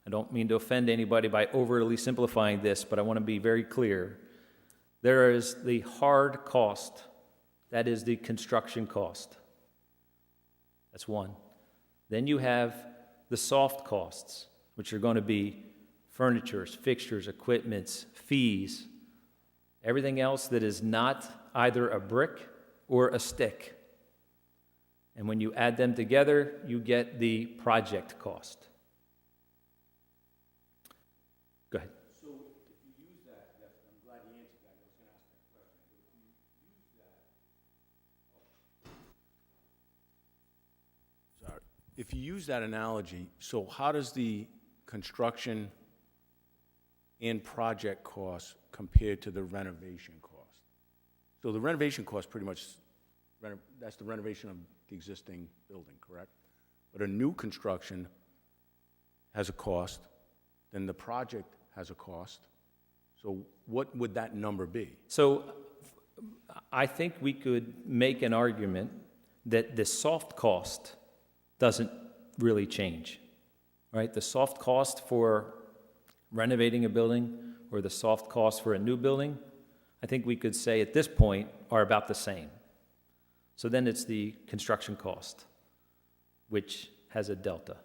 don't mean to offend anybody by overly simplifying this, but I want to be very clear. There is the hard cost, that is the construction cost. That's one. Then you have the soft costs, which are going to be furnitures, fixtures, equipments, fees, everything else that is not either a brick or a stick. And when you add them together, you get the project cost. Go ahead. So if you use that, I'm glad you answered that. I was going to ask that question. But if you use that, sorry. If you use that analogy, so how does the construction and project costs compare to the renovation cost? So the renovation cost pretty much, that's the renovation of the existing building, correct? But a new construction has a cost, then the project has a cost. So what would that number be? So I think we could make an argument that the soft cost doesn't really change, right? The soft cost for renovating a building or the soft cost for a new building, I think we could say at this point are about the same. So then it's the construction cost, which has a delta.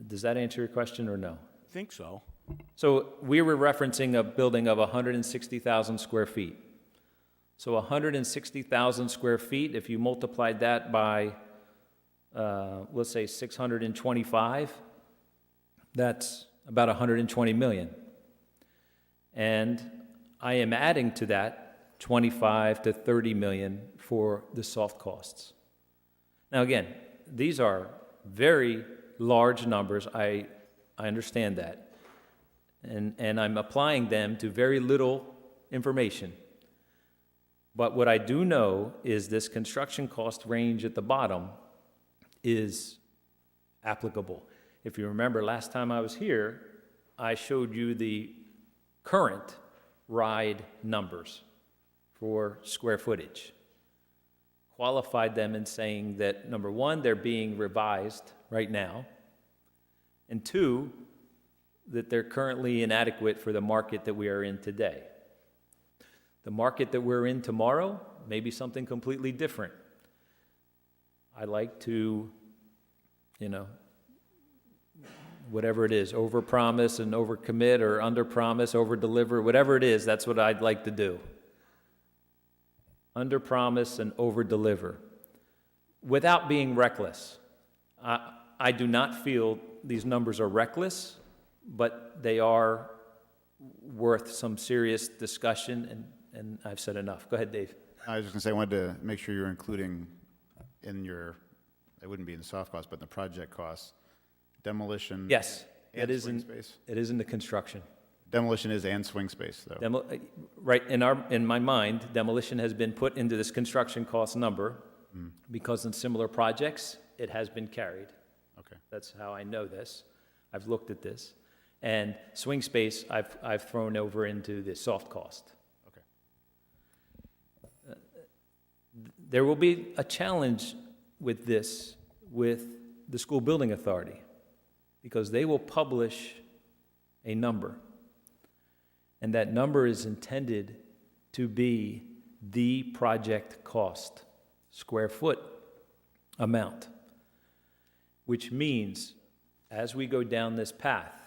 Does that answer your question or no? I think so. So we were referencing a building of 160,000 square feet. So 160,000 square feet, if you multiplied that by, let's say 625, that's about 120 million. And I am adding to that 25 to 30 million for the soft costs. Now again, these are very large numbers. I understand that. And I'm applying them to very little information. But what I do know is this construction cost range at the bottom is applicable. If you remember last time I was here, I showed you the current RIDE numbers for square footage. Qualified them in saying that, number one, they're being revised right now, and two, that they're currently inadequate for the market that we are in today. The market that we're in tomorrow may be something completely different. I like to, whatever it is, overpromise and overcommit, or underpromise, overdeliver, whatever it is, that's what I'd like to do. Underpromise and overdeliver without being reckless. I do not feel these numbers are reckless, but they are worth some serious discussion, and I've said enough. Go ahead, Dave. I was just going to say, I wanted to make sure you're including in your, it wouldn't be in the soft costs, but in the project costs, demolition. Yes, and it is swing in, space. it is in the construction. Demolition is and swing space, though. Right, in my mind, demolition has been put into this construction cost number because in similar projects, it has been carried. Okay. That's how I know this. I've looked at this. And swing space, I've thrown over into the soft cost. Okay. There will be a challenge with this with the school building authority, because they will publish a number, and that number is intended to be the project cost, square foot amount, which means as we go down this path,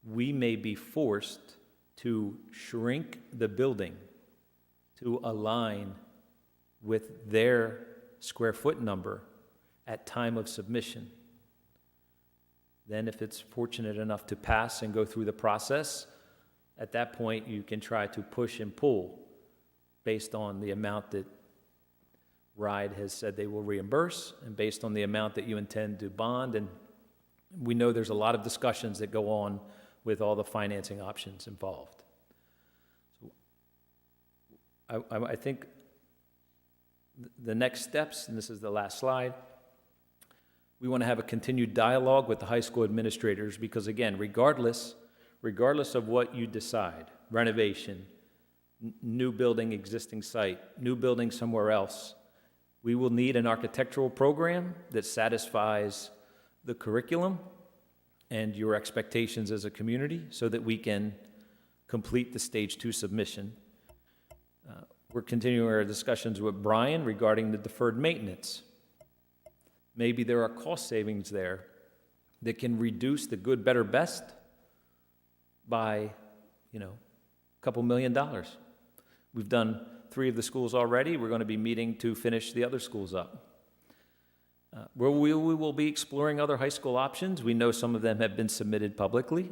we may be forced to shrink the building to align with their square foot number at time of submission. Then if it's fortunate enough to pass and go through the process, at that point you can try to push and pull based on the amount that RIDE has said they will reimburse and based on the amount that you intend to bond. And we know there's a lot of discussions that go on with all the financing options involved. So I think the next steps, and this is the last slide, we want to have a continued dialogue with the high school administrators because, again, regardless of what you decide, renovation, new building, existing site, new building somewhere else, we will need an architectural program that satisfies the curriculum and your expectations as a community so that we can complete the Stage 2 submission. We're continuing our discussions with Brian regarding the deferred maintenance. Maybe there are cost savings there that can reduce the good, better, best by, a couple $1 million. We've done 3 of the schools already. We're going to be meeting to finish the other schools up. We will be exploring other high school options. We know some of them have been submitted publicly.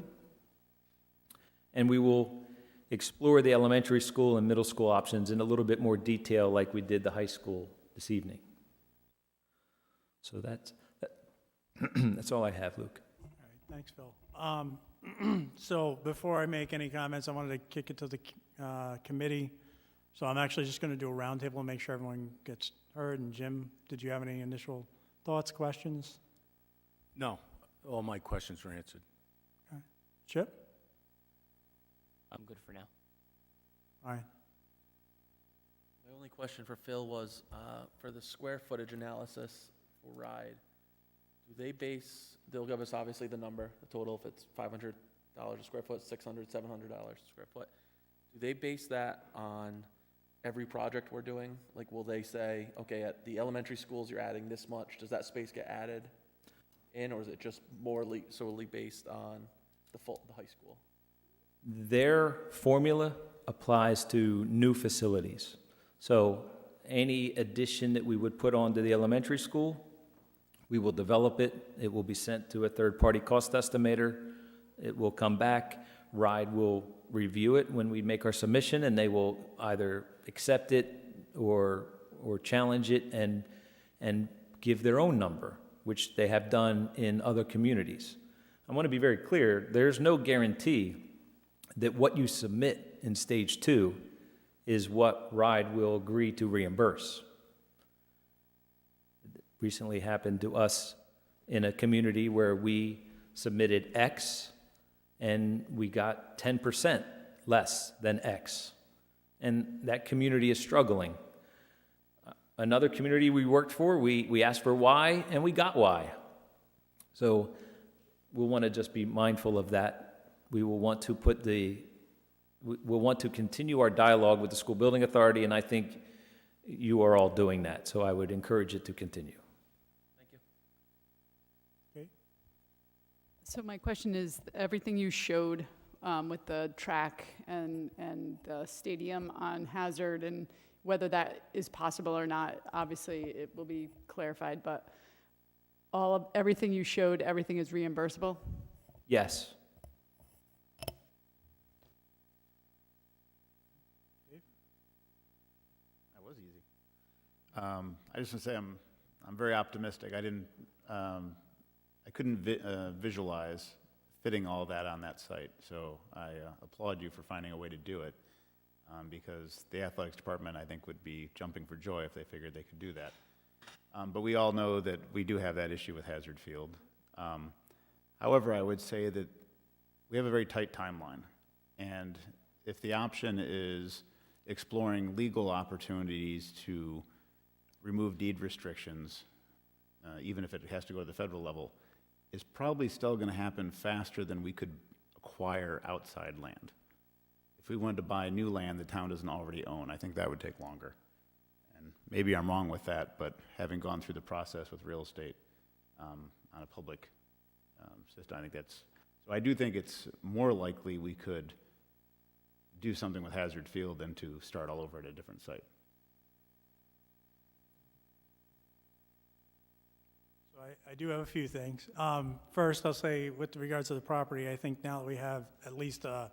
And we will explore the elementary school and middle school options in a little bit more detail like we did the high school this evening. So that's all I have, Luke. All right, thanks, Phil. So before I make any comments, I wanted to kick it to the committee. So I'm actually just going to do a roundtable and make sure everyone gets heard. And Jim, did you have any initial thoughts, questions? No, all my questions were answered. Okay. Chip? I'm good for now. All right. My only question for Phil was, for the square footage analysis for RIDE, they'll give us obviously the number, the total, if it's $500 a square foot, $600, $700 a square foot. Do they base that on every project we're doing? Like, will they say, okay, at the elementary schools, you're adding this much, does that space get added in, or is it just more solely based on the high school? Their formula applies to new facilities. So any addition that we would put onto the elementary school, we will develop it. It will be sent to a third-party cost estimator. It will come back. RIDE will review it when we make our submission, and they will either accept it or challenge it and give their own number, which they have done in other communities. I want to be very clear. There's no guarantee that what you submit in Stage 2 is what RIDE will agree to reimburse. Recently happened to us in a community where we submitted X and we got 10% less than X. And that community is struggling. Another community we worked for, we asked for Y and we got Y. So we'll want to just be mindful of that. We will want to we'll want to continue our dialogue with the school building authority, and I think you are all doing that. So I would encourage it to continue. So my question is, everything you showed with the track and the stadium on Hazard, and whether that is possible or not, obviously it will be clarified, but everything you showed, everything is reimbursable? Yes. That was easy. I just want to say I'm very optimistic. I couldn't visualize fitting all that on that site, so I applaud you for finding a way to do it, because the athletics department, I think, would be jumping for joy if they figured they could do that. But we all know that we do have that issue with Hazard Field. However, I would say that we have a very tight timeline, and if the option is exploring legal opportunities to remove deed restrictions, even if it has to go to the federal level, is probably still going to happen faster than we could acquire outside land. If we wanted to buy new land the town doesn't already own, I think that would take longer. And maybe I'm wrong with that, but having gone through the process with real estate on a public system, I think that's, so I do think it's more likely we could do something with Hazard Field than to start all over at a different site. I do have a few things. First, I'll say with regards to the property, I think now that we have at least a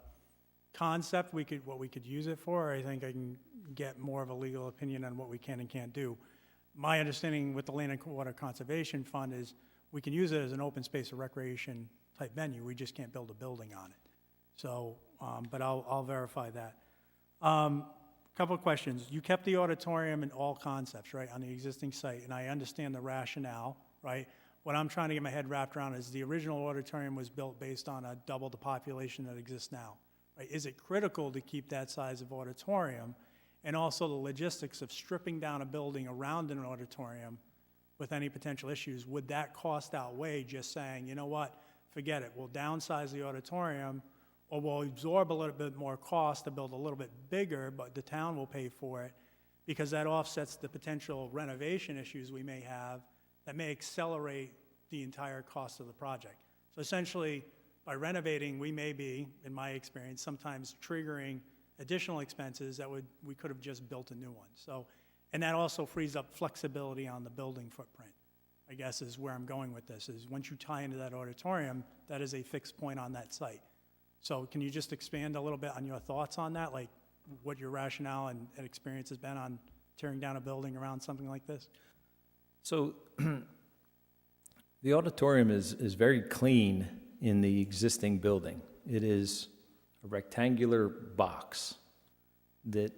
concept, what we could use it for, I think I can get more of a legal opinion on what we can and can't do. My understanding with the Land and Water Conservation Fund is we can use it as an open space or recreation type venue. We just can't build a building on it. So, but I'll verify that. Couple of questions. You kept the auditorium and all concepts, right, on the existing site, and I understand the rationale, right? What I'm trying to get my head wrapped around is the original auditorium was built based on double the population that exists now, right? Is it critical to keep that size of auditorium? And also the logistics of stripping down a building around an auditorium with any potential issues, would that cost outweigh just saying, you know what, forget it, we'll downsize the auditorium, or we'll absorb a little bit more cost to build a little bit bigger, but the town will pay for it, because that offsets the potential renovation issues we may have that may accelerate the entire cost of the project. So essentially, by renovating, we may be, in my experience, sometimes triggering additional expenses that we could have just built a new one. So, and that also frees up flexibility on the building footprint, I guess is where I'm going with this, is once you tie into that auditorium, that is a fixed point on that site. So can you just expand a little bit on your thoughts on that, like what your rationale and experience has been on tearing down a building around something like this? So the auditorium is very clean in the existing building. It is a rectangular box that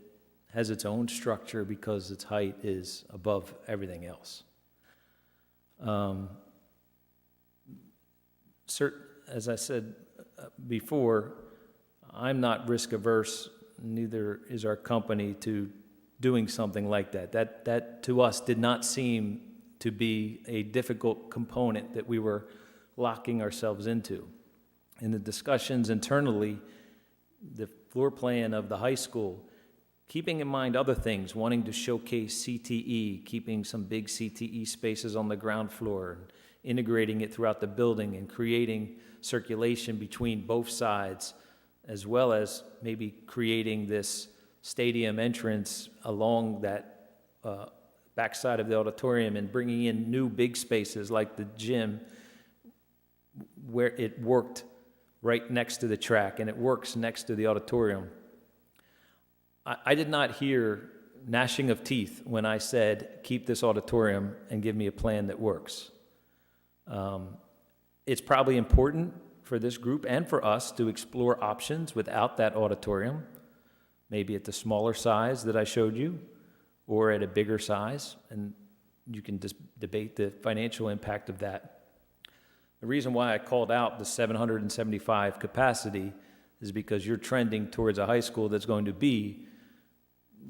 has its own structure because its height is above everything else. As I said before, I'm not risk averse, neither is our company, to doing something like that. That to us did not seem to be a difficult component that we were locking ourselves into. In the discussions internally, the floor plan of the high school, keeping in mind other things, wanting to showcase CTE, keeping some big CTE spaces on the ground floor, integrating it throughout the building and creating circulation between both sides, as well as maybe creating this stadium entrance along that backside of the auditorium and bringing in new big spaces like the gym, where it worked right next to the track and it works next to the auditorium. I did not hear gnashing of teeth when I said, keep this auditorium and give me a plan that works. It's probably important for this group and for us to explore options without that auditorium. maybe at the smaller size that I showed you, or at a bigger size, and you can just debate the financial impact of that. The reason why I called out the 775 capacity is because you're trending towards a high school that's going to be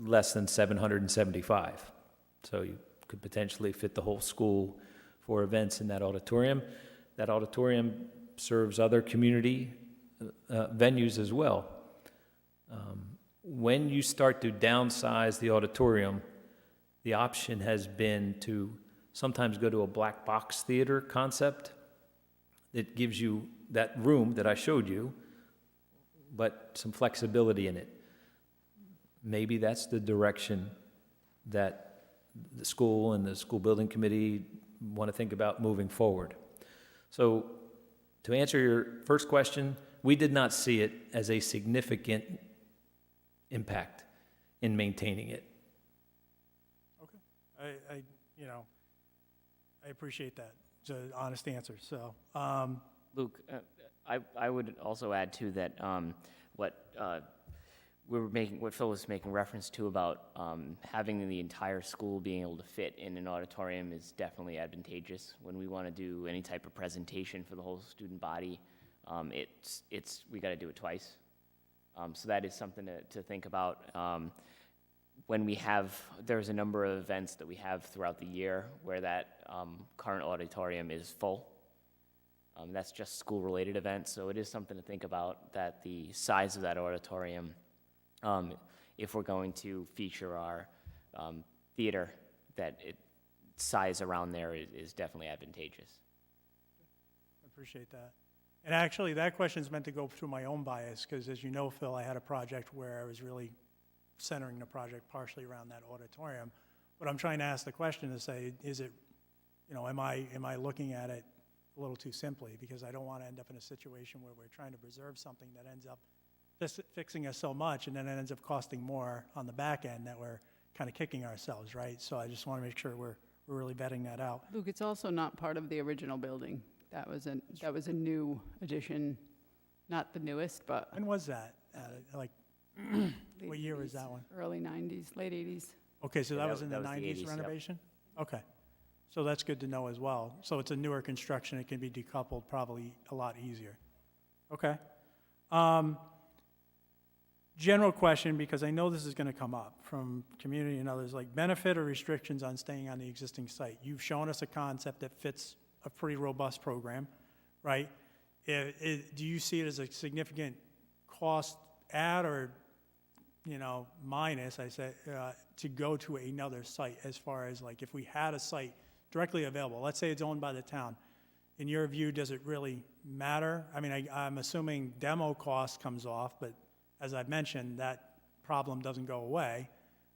less than 775. So you could potentially fit the whole school for events in that auditorium. That auditorium serves other community venues as well. When you start to downsize the auditorium, the option has been to sometimes go to a black box theater concept that gives you that room that I showed you, but some flexibility in it. Maybe that's the direction that the school and the school building committee want to think about moving forward. So to answer your first question, we did not see it as a significant impact in maintaining it. I appreciate that. It's an honest answer, so. Luke, I would also add too that what Phil was making reference to about having the entire school being able to fit in an auditorium is definitely advantageous. When we want to do any type of presentation for the whole student body, we got to do it twice. So that is something to think about. When there's a number of events that we have throughout the year where that current auditorium is full. That's just school-related events, so it is something to think about, that the size of that auditorium, if we're going to feature our theater, that size around there is definitely advantageous. I appreciate that. And actually, that question is meant to go through my own bias, because as you know, Phil, I had a project where I was really centering the project partially around that auditorium. But I'm trying to ask the question to say, is it, am I looking at it a little too simply? Because I don't want to end up in a situation where we're trying to preserve something that ends up fixing us so much, and then it ends up costing more on the back end that we're kind of kicking ourselves, right? So I just want to make sure we're really vetting that out. Luke, it's also not part of the original building. That was a new addition, not the newest, but When was that? What year was that one? early 90s, late 80s. Okay, so Yeah, that was in the that was the 90s 80s, yep. renovation? Okay. So that's good to know as well. So it's a newer construction, it can be decoupled probably a lot easier. Okay. General question, because I know this is going to come up from community and others, like benefit or restrictions on staying on the existing site. You've shown us a concept that fits a pretty robust program, right? Do you see it as a significant cost add or, minus, I say, to go to another site as far as like if we had a site directly available, let's say it's owned by the town, in your view, does it really matter? I mean, I'm assuming demo cost comes off, but as I've mentioned, that problem doesn't go away,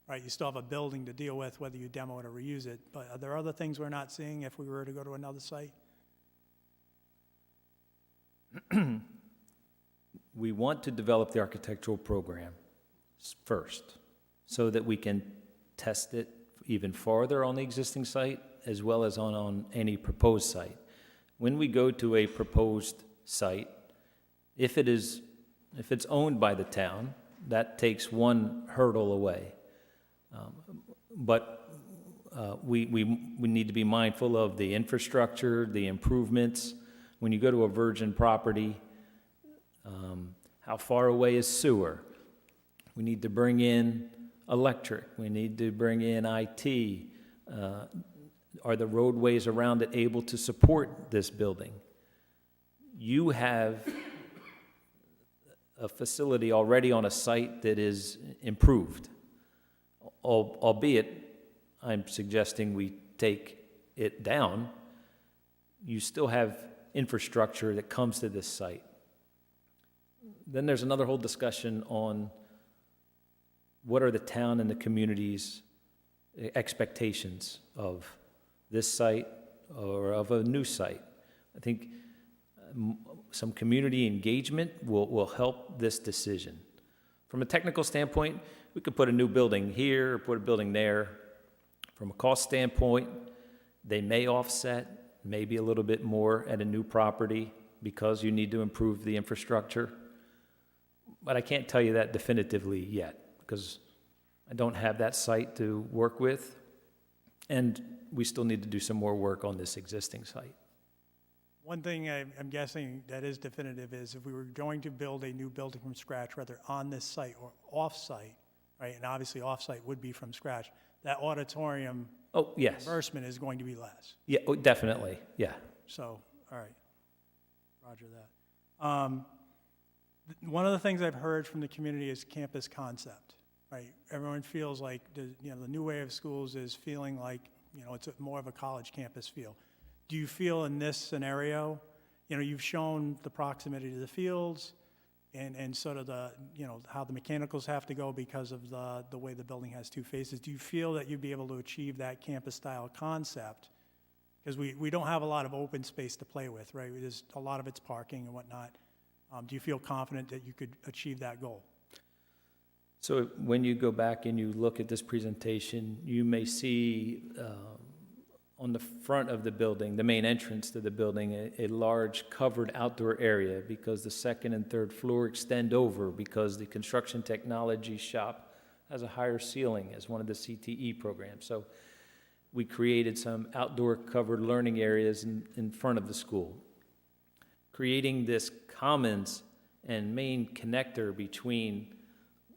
right? You still have a building to deal with, whether you demo it or reuse it. But are there other things we're not seeing if we were to go to another site? We want to develop the architectural program first so that we can test it even farther on the existing site as well as on any proposed site. When we go to a proposed site, if it's owned by the town, that takes one hurdle away. But we need to be mindful of the infrastructure, the improvements. When you go to a virgin property, how far away is sewer? We need to bring in electric. We need to bring in IT. Are the roadways around it able to support this building? You have a facility already on a site that is improved, albeit I'm suggesting we take it down. You still have infrastructure that comes to this site. Then there's another whole discussion on what are the town and the community's expectations of this site or of a new site. I think some community engagement will help this decision. From a technical standpoint, we could put a new building here, or put a building there. From a cost standpoint, they may offset maybe a little bit more at a new property because you need to improve the infrastructure. But I can't tell you that definitively yet. because I don't have that site to work with, and we still need to do some more work on this existing site. One thing I'm guessing that is definitive is if we were going to build a new building from scratch, whether on this site or off-site, right, and obviously off-site would be from scratch, that auditorium Oh, yes. reimbursement is going to be less. Yeah, oh, definitely, yeah. So, all right, roger that. One of the things I've heard from the community is campus concept, right? Everyone feels like, the new way of schools is feeling like, it's more of a college campus feel. Do you feel in this scenario, you've shown the proximity to the fields and sort of the, how the mechanicals have to go because of the way the building has two faces. Do you feel that you'd be able to achieve that campus-style concept? Because we don't have a lot of open space to play with, right? There's a lot of it's parking and whatnot. Do you feel confident that you could achieve that goal? So when you go back and you look at this presentation, you may see on the front of the building, the main entrance to the building, a large covered outdoor area because the second and third floor extend over because the construction technology shop has a higher ceiling as one of the CTE programs. So we created some outdoor covered learning areas in front of the school. Creating this commons and main connector between,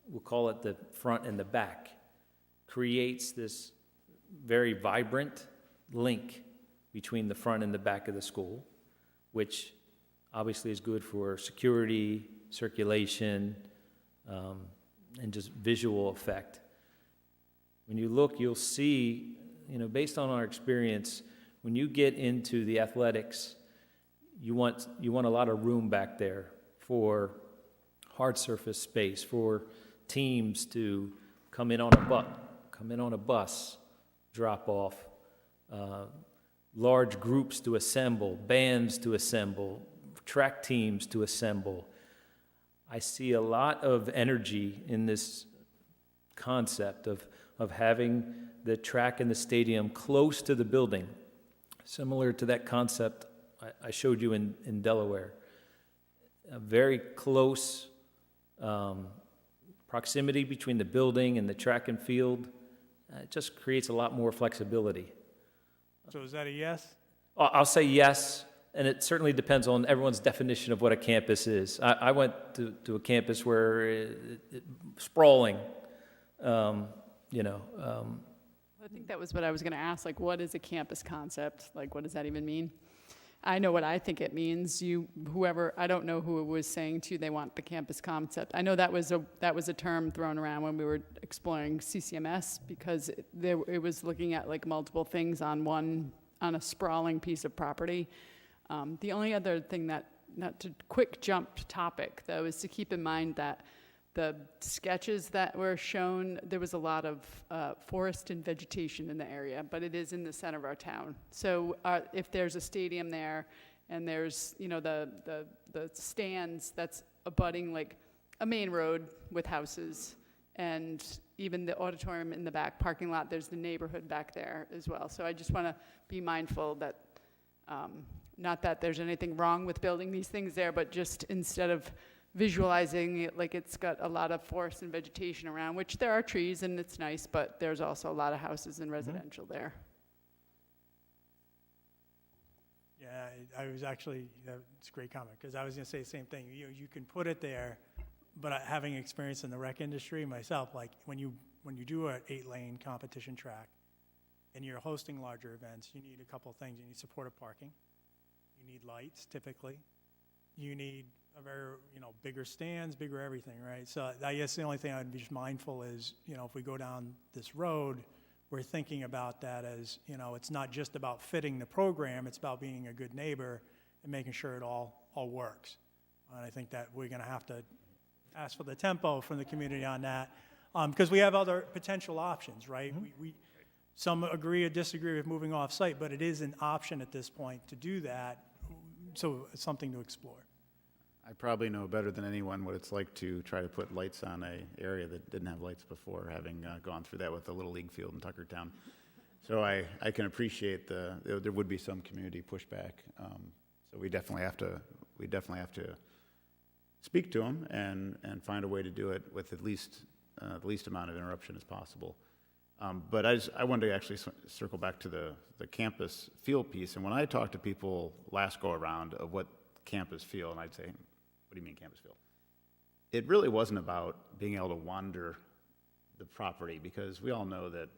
we'll call it the front and the back, creates this very vibrant link between the front and the back of the school, which obviously is good for security, circulation, and just visual effect. When you look, you'll see, based on our experience, when you get into the athletics, you want a lot of room back there for hard surface space, for teams to come in on a bus, drop off, large groups to assemble, bands to assemble, track teams to assemble. I see a lot of energy in this concept of having the track and the stadium close to the building, similar to that concept I showed you in Delaware. A very close proximity between the building and the track and field. It just creates a lot more flexibility. So is that a yes? I'll say yes, and it certainly depends on everyone's definition of what a campus is. I went to a campus where sprawling, I think that was what I was going to ask, like, what is a campus concept? Like, what does that even mean? I know what I think it means. I don't know who was saying to you they want the campus concept. I know that was a term thrown around when we were exploring CCMS because it was looking at like multiple things on a sprawling piece of property. The only other thing not to quick jump topic though is to keep in mind that the sketches that were shown, there was a lot of forest and vegetation in the area, but it is in the center of our town. So if there's a stadium there and there's, the stands that's abutting like a main road with houses and even the auditorium in the back parking lot, there's the neighborhood back there as well. So I just want to be mindful that, not that there's anything wrong with building these things there, but just instead of visualizing it like it's got a lot of forest and vegetation around, which there are trees and it's nice, but there's also a lot of houses and residential there. Yeah, I was actually, it's a great comment, because I was going to say the same thing. You can put it there, but having experience in the rec industry myself, like when you do an 8-lane competition track and you're hosting larger events, you need a couple of things. You need supportive parking. You need lights, typically. You need a very, bigger stands, bigger everything, right? So I guess the only thing I'd be just mindful is, if we go down this road, we're thinking about that as, it's not just about fitting the program, it's about being a good neighbor and making sure it all works. And I think that we're going to have to ask for the tempo from the community on that, because we have other potential options, right? We some agree or disagree with moving off-site, but it is an option at this point to do that, so it's something to explore. I probably know better than anyone what it's like to try to put lights on an area that didn't have lights before, having gone through that with the Little League field in Tuckertown. So I can appreciate there would be some community pushback. So we definitely have to speak to them and find a way to do it with at least the least amount of interruption as possible. But I wanted to actually circle back to the campus feel piece. And when I talked to people last go around of what campus feel, and I'd say, what do you mean campus feel? It really wasn't about being able to wander the property, because we all know that,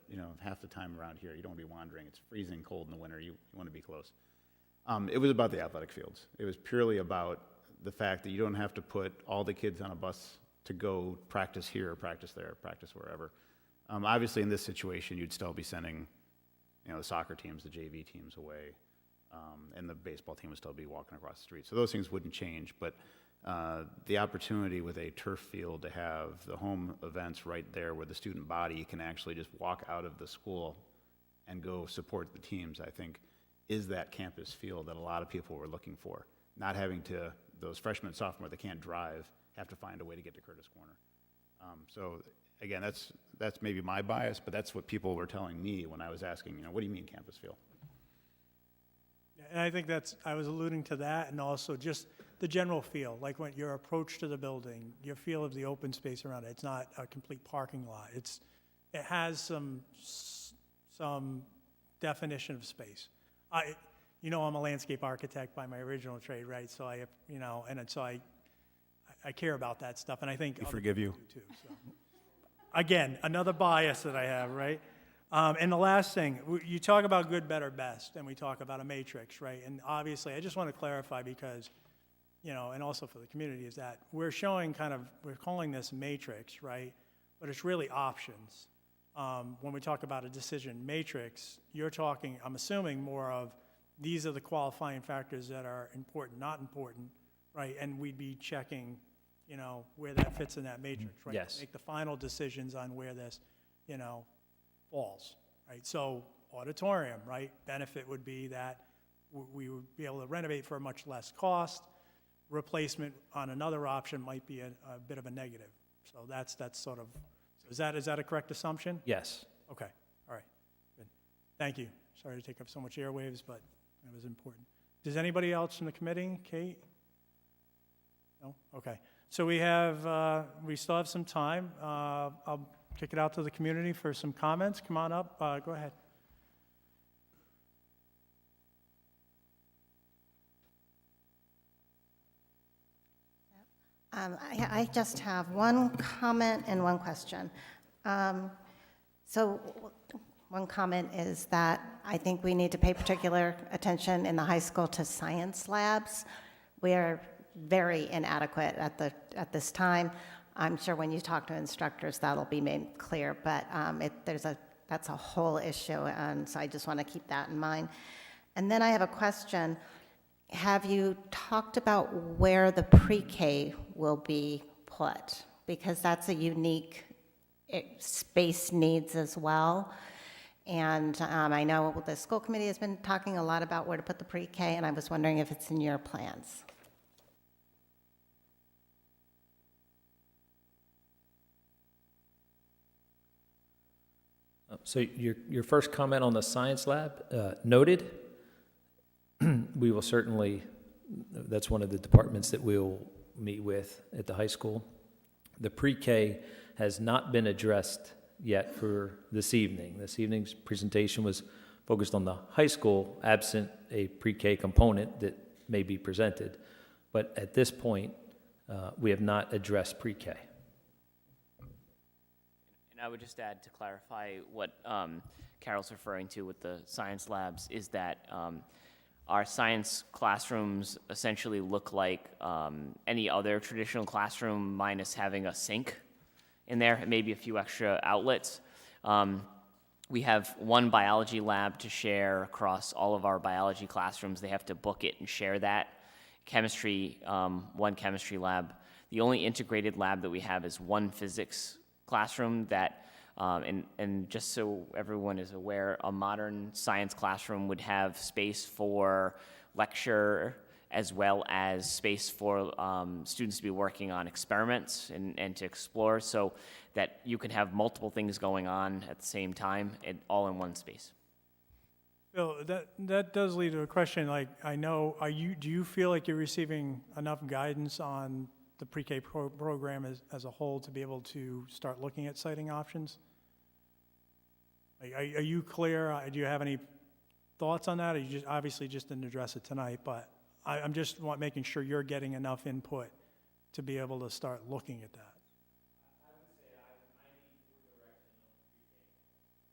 half the time around here, you don't want to be wandering. It's freezing cold in the winter. You want to be close. It was about the athletic fields. It was purely about the fact that you don't have to put all the kids on a bus to go practice here, practice there, practice wherever. Obviously, in this situation, you'd still be sending, the soccer teams, the JV teams away, and the baseball team would still be walking across the street. So those things wouldn't change, but the opportunity with a turf field to have the home events right there where the student body can actually just walk out of the school and go support the teams, I think, is that campus feel that a lot of people were looking for. Not having to, those freshmen and sophomore that can't drive, have to find a way to get to Curtis Corner. So again, that's maybe my bias, but that's what people were telling me when I was asking, what do you mean campus feel? And I think I was alluding to that, and also just the general feel, like when your approach to the building, your feel of the open space around it. It's not a complete parking lot. It has some definition of space. I'm a landscape architect by my original trade, right? So I care about that stuff, and I think We forgive you. too. So. Again, another bias that I have, right? And the last thing, you talk about good, better, best, and we talk about a matrix, right? And obviously, I just want to clarify because, and also for the community, is that we're calling this matrix, right? But it's really options. When we talk about a decision matrix, you're talking, I'm assuming, more of these are the qualifying factors that are important, not important, right? And we'd be checking, where that fits in that matrix, right? Yes. Make the final decisions on where this, falls, right? So auditorium, right? Benefit would be that we would be able to renovate for a much less cost. Replacement on another option might be a bit of a negative. So that's sort of, is that a correct assumption? Yes. Okay, all right, good. Thank you. Sorry to take up so much airwaves, but it was important. Does anybody else from the committee? Kate? No? Okay. So we still have some time. I'll kick it out to the community for some comments. Come on up. Go ahead. I just have one comment and one question. So one comment is that I think we need to pay particular attention in the high school to science labs. We are very inadequate at this time. I'm sure when you talk to instructors, that'll be made clear, but that's a whole issue, and so I just want to keep that in mind. And then I have a question. Have you talked about where the pre-K will be put? Because that's a unique space needs as well. And I know the school committee has been talking a lot about where to put the pre-K, and I was wondering if it's in your plans. So your first comment on the science lab, noted. We will certainly, that's one of the departments that we'll meet with at the high school. The pre-K has not been addressed yet for this evening. This evening's presentation was focused on the high school, absent a pre-K component that may be presented. But at this point, we have not addressed pre-K. And I would just add to clarify what Carol's referring to with the science labs is that our science classrooms essentially look like any other traditional classroom minus having a sink in there and maybe a few extra outlets. We have one biology lab to share across all of our biology classrooms. They have to book it and share that. Chemistry, one chemistry lab. The only integrated lab that we have is one physics classroom that, and just so everyone is aware, a modern science classroom would have space for lecture as well as space for students to be working on experiments and to explore, so that you can have multiple things going on at the same time, and all in one space. Bill, that does lead to a question. Like, I know, do you feel like you're receiving enough guidance on the pre-K program as a whole to be able to start looking at siting options? Are you clear? Do you have any thoughts on that? Or you obviously just didn't address it tonight, but I'm just making sure you're getting enough input to be able to start looking at that.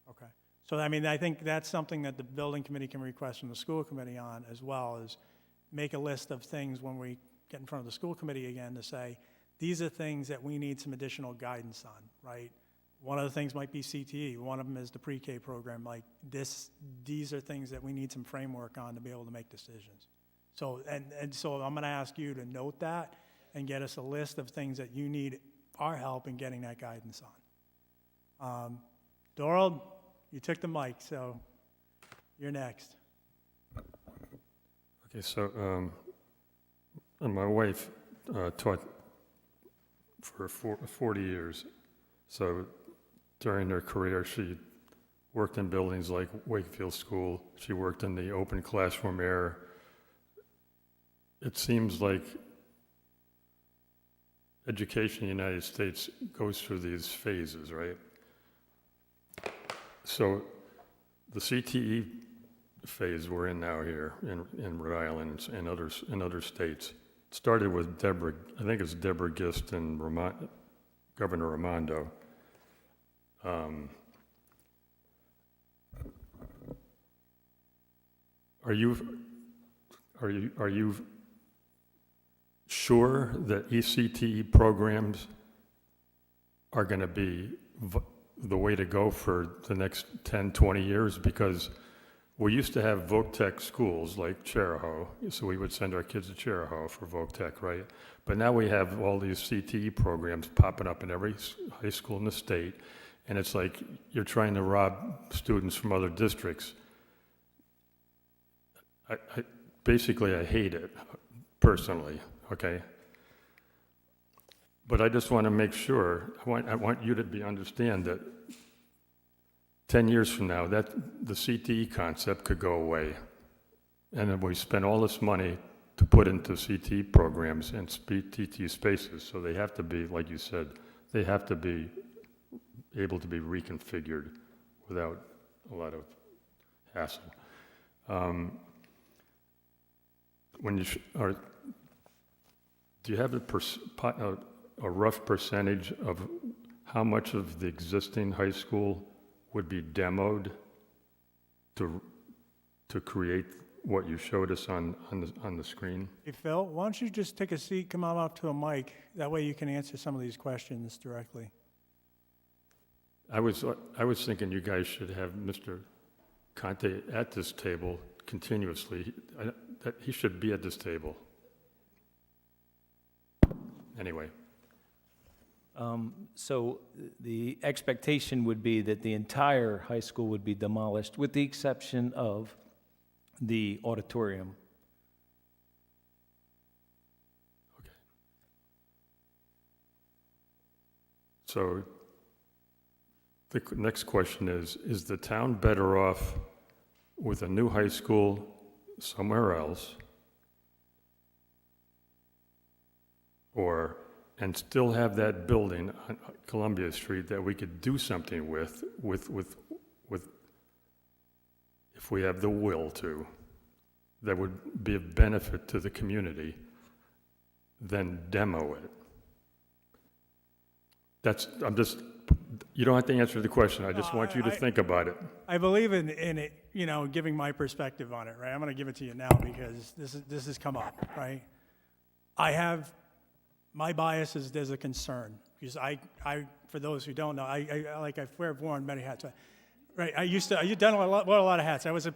Okay. So, I mean, I think that's something that the building committee can request from the school committee on as well, is make a list of things when we get in front of the school committee again to say, these are things that we need some additional guidance on, right? One of the things might be CTE. One of them is the pre-K program. Like these are things that we need some framework on to be able to make decisions. So, and so I'm going to ask you to note that and get us a list of things that you need our help in getting that guidance on. Doral, you took the mic, so you're next. Okay, so my wife taught for 40 years. So during her career, she worked in buildings like Wakefield School. She worked in the open classroom area. It seems like education in the United States goes through these phases, right? So the CTE phase we're in now here in Rhode Island and other states started with Deborah, I think it's Deborah Gist and Governor Raimondo. Are you sure that ECTE programs are going to be the way to go for the next 10, 20 years? Because we used to have Voc-Tech schools like Cheraho, so we would send our kids to Cheraho for Voc-Tech, right? But now we have all these CTE programs popping up in every high school in the state, and it's like you're trying to rob students from other districts. Basically, I hate it, personally, okay? But I just want to make sure, I want you to understand that 10 years from now, that the CTE concept could go away. And then we spend all this money to put into CTE programs and TTE spaces, so they have to be, like you said, they have to be able to be reconfigured without a lot of hassle. Do you have a rough percentage of how much of the existing high school would be demoed to create what you showed us on the screen? Hey, Phil, why don't you just take a seat, come on up to a mic. That way you can answer some of these questions directly. I was thinking you guys should have Mr. Conte at this table continuously. That he should be at this table. Anyway. So the expectation would be that the entire high school would be demolished, with the exception of the auditorium. Okay. So the next question is the town better off with a new high school somewhere else, and still have that building on Columbia Street that we could do something with if we have the will to, that would be of benefit to the community, then demo it? You don't have to answer the question. I just want you to think about it. I believe in it, giving my perspective on it, right? I'm going to give it to you now because this has come up, right? My bias is there's a concern because I for those who don't know, I've worn many hats, right? I've done a lot of hats. I was a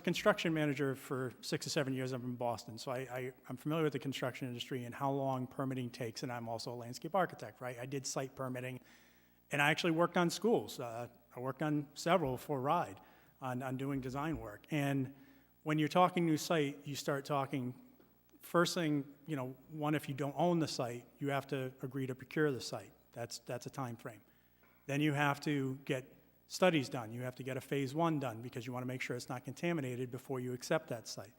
construction manager for 6 or 7 years. I'm from Boston, so I'm familiar with the construction industry and how long permitting takes, and I'm also a landscape architect, right? I did site permitting, and I actually worked on schools. I worked on several for RIDE on doing design work. And when you're talking new site, you start talking, first thing, one, if you don't own the site, you have to agree to procure the site. That's a time frame. Then you have to get studies done. You have to get a phase 1 done because you want to make sure it's not contaminated before you accept that site.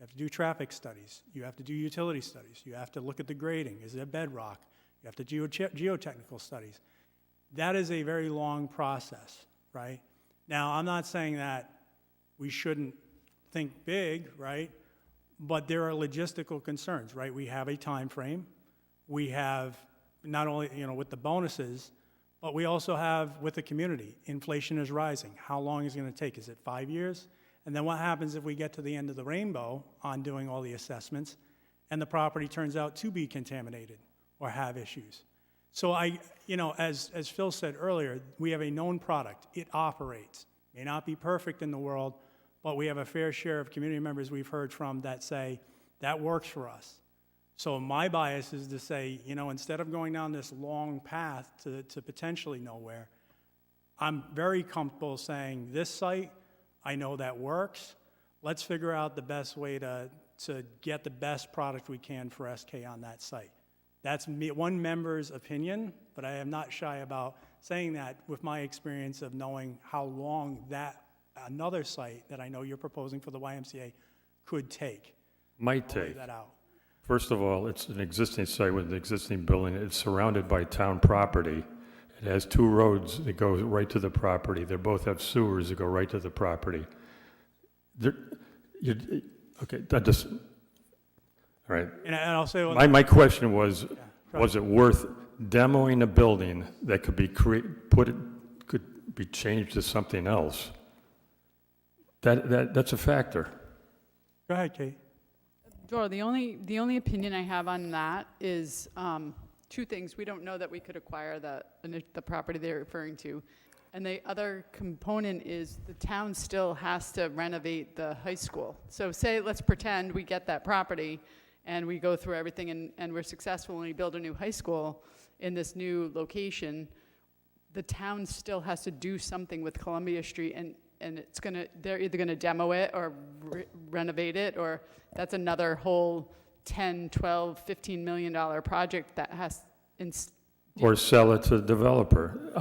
You have to do traffic studies. You have to do utility studies. You have to look at the grading. Is it bedrock? You have to do geotechnical studies. That is a very long process, right? Now, I'm not saying that we shouldn't think big, right? But there are logistical concerns, right? We have a time frame. We have not only, with the bonuses, but we also have with the community. Inflation is rising. How long is it going to take? Is it 5 years? And then what happens if we get to the end of the rainbow on doing all the assessments and the property turns out to be contaminated or have issues? So as Phil said earlier, we have a known product. It operates. May not be perfect in the world, but we have a fair share of community members we've heard from that say, that works for us. So my bias is to say, instead of going down this long path to potentially nowhere, I'm very comfortable saying this site, I know that works. Let's figure out the best way to get the best product we can for SK on that site. That's one member's opinion, but I am not shy about saying that with my experience of knowing how long that another site that I know you're proposing for the YMCA could take. Might I'll lay take. that out. First of all, it's an existing site with an existing building. It's surrounded by town property. It has 2 roads that go right to the property. They both have sewers that go right to the property. Okay, that just, all right. And I'll say, My question was sure. it worth demoing a building that could be could be changed to something else? That's a factor. go ahead, Kate. Dora, the only opinion I have on that is 2 things. We don't know that we could acquire the property they're referring to. And the other component is the town still has to renovate the high school. So let's pretend we get that property and we go through everything and we're successful and we build a new high school in this new location. The town still has to do something with Columbia Street and they're either gonna demo it or renovate it, or that's another whole 10, 12, $15 million project that has, Or sell it to the developer.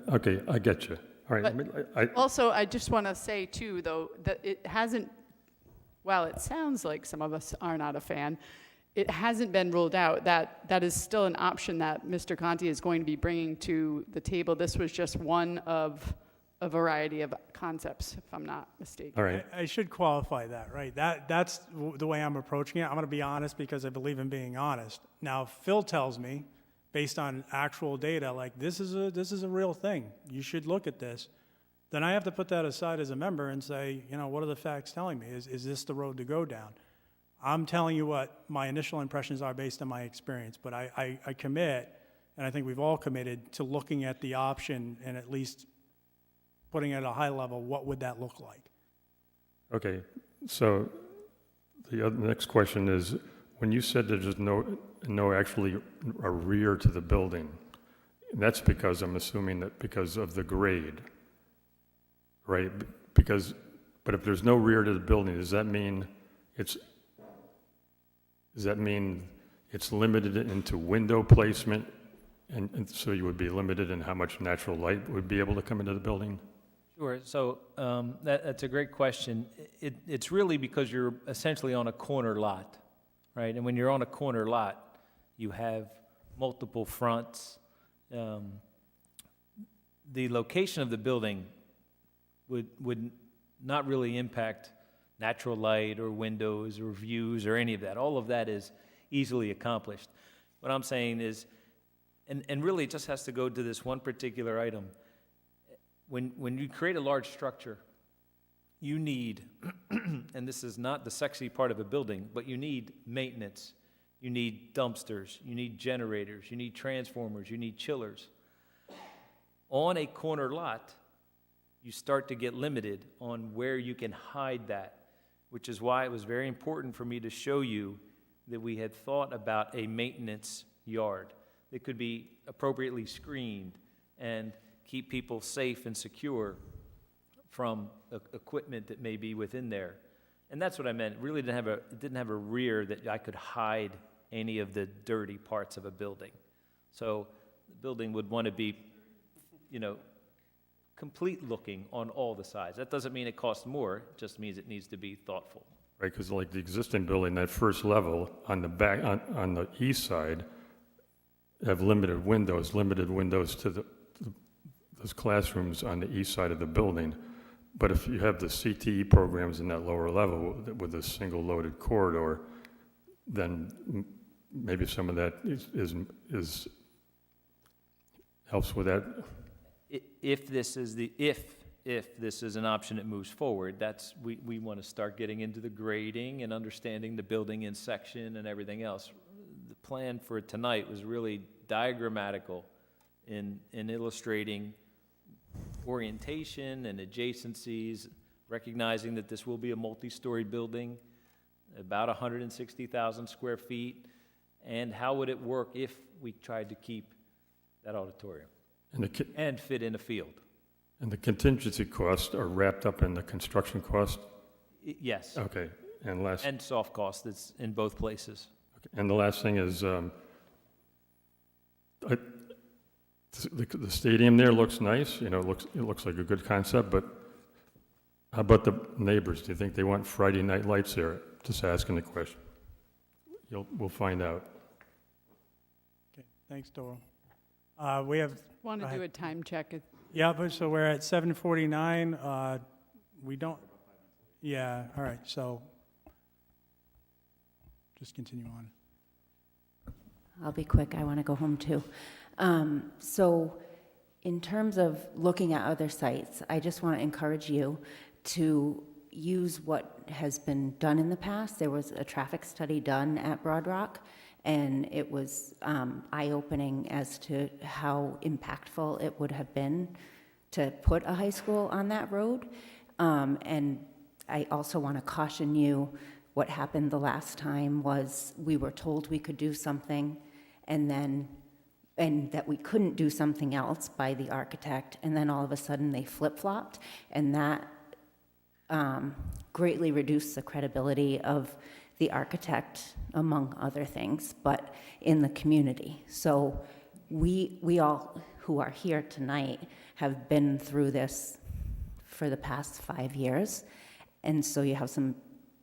Okay, I get you. All right. Also, I just wanna say too, though, that it hasn't, while it sounds like some of us are not a fan, it hasn't been ruled out. That is still an option that Mr. Conti is going to be bringing to the table. This was just one of a variety of concepts, if I'm not mistaken. All right. I should qualify that, right? That's the way I'm approaching it. I'm going to be honest because I believe in being honest. Now, Phil tells me, based on actual data, like this is a real thing. You should look at this. Then I have to put that aside as a member and say, what are the facts telling me? Is this the road to go down? I'm telling you what my initial impressions are based on my experience, but I commit, and I think we've all committed to looking at the option and at least putting it at a high level, what would that look like? Okay, so the next question is, when you said there's no actually a rear to the building, and that's because I'm assuming that because of the grade, right? But if there's no rear to the building, does that mean it's limited into window placement, and so you would be limited in how much natural light would be able to come into the building? Sure. So that's a great question. It's really because you're essentially on a corner lot, right? And when you're on a corner lot, you have multiple fronts. The location of the building would not really impact natural light or windows or views or any of that. All of that is easily accomplished. What I'm saying is, and really it just has to go to this one particular item. When you create a large structure, you need, and this is not the sexy part of a building, but you need maintenance. You need dumpsters, you need generators, you need transformers, you need chillers. On a corner lot, you start to get limited on where you can hide that, which is why it was very important for me to show you that we had thought about a maintenance yard that could be appropriately screened and keep people safe and secure from equipment that may be within there. And that's what I meant. It really didn't have a rear that I could hide any of the dirty parts of a building. So the building would want to be, complete looking on all the sides. That doesn't mean it costs more, it just means it needs to be thoughtful. right? Because like the existing building, that first level on the back, on the east side, have limited windows to those classrooms on the east side of the building. But if you have the CTE programs in that lower level with a single loaded corridor, then maybe some of that is helps with that. If this is if this is an option that moves forward, we want to start getting into the grading and understanding the building in section and everything else. The plan for tonight was really diagrammatical in illustrating orientation and adjacencies, recognizing that this will be a multi-story building, about 160,000 square feet, and how would it work if we tried to keep that auditorium and fit in a field. And the contingency costs are wrapped up in the construction cost? Yes, Okay, and and soft cost, it's in both places. the last thing is, the stadium there looks nice, you know, it looks like a good concept, but how about the neighbors? Do you think they want Friday night lights there? Just asking the question. We'll find out. Okay, thanks, Doral. We have, Want Go to do ahead. a time check? yeah, but so we're at 7:49. We don't, yeah, all right, so just continue on. I'll be quick, I want to go home too. So in terms of looking at other sites, I just want to encourage you to use what has been done in the past. There was a traffic study done at Broad Rock, and it was eye-opening as to how impactful it would have been to put a high school on that road. And I also want to caution you, what happened the last time was we were told we could do something, and that we couldn't do something else by the architect, and then all of a sudden they flip-flopped, and that greatly reduced the credibility of the architect, among other things, but in the community. So we all who are here tonight have been through this for the past 5 years, and so you have some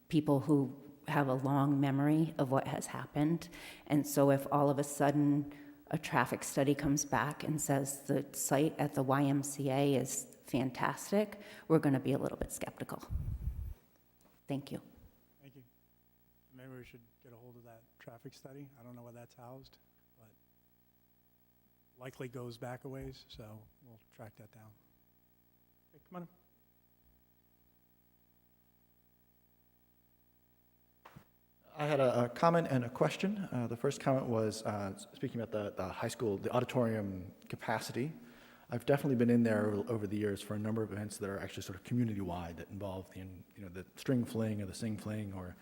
people who have a long memory of what has happened, and so if all of a sudden a traffic study comes back and says the site at the YMCA is fantastic, we're going to be a little bit skeptical. Thank you. Thank you. Maybe we should get a hold of that traffic study. I don't know where that's housed, but likely goes back a ways, so we'll track that down. Okay, come on up. I had a comment and a question. The first comment was speaking about the high school, the auditorium capacity. I've definitely been in there over the years for a number of events that are actually sort of community-wide that involve the string fling or the sing fling, or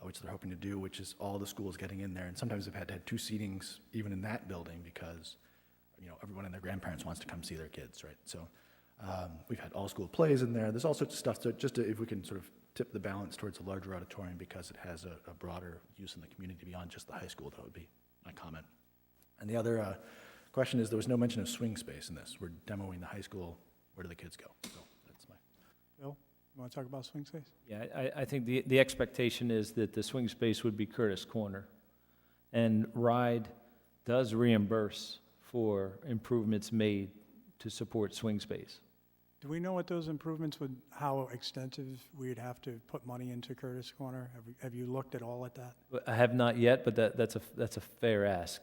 which they're hoping to do, which is all the schools getting in there. And sometimes they've had to have 2 seatings even in that building because everyone and their grandparents wants to come see their kids, right? So we've had all school plays in there. There's all sorts of stuff. So just if we can sort of tip the balance towards a larger auditorium because it has a broader use in the community beyond just the high school, that would be my comment. And the other question is, there was no mention of swing space in this. We're demoing the high school. Where do the kids go? So that's my... Bill, you want to talk about swing space? Yeah, I think the expectation is that the swing space would be Curtis Corner. And RIDE does reimburse for improvements made to support swing space. Do we know what those improvements would, how extensive we'd have to put money into Curtis Corner? Have you looked at all at that? But I have not yet, but that's a fair ask.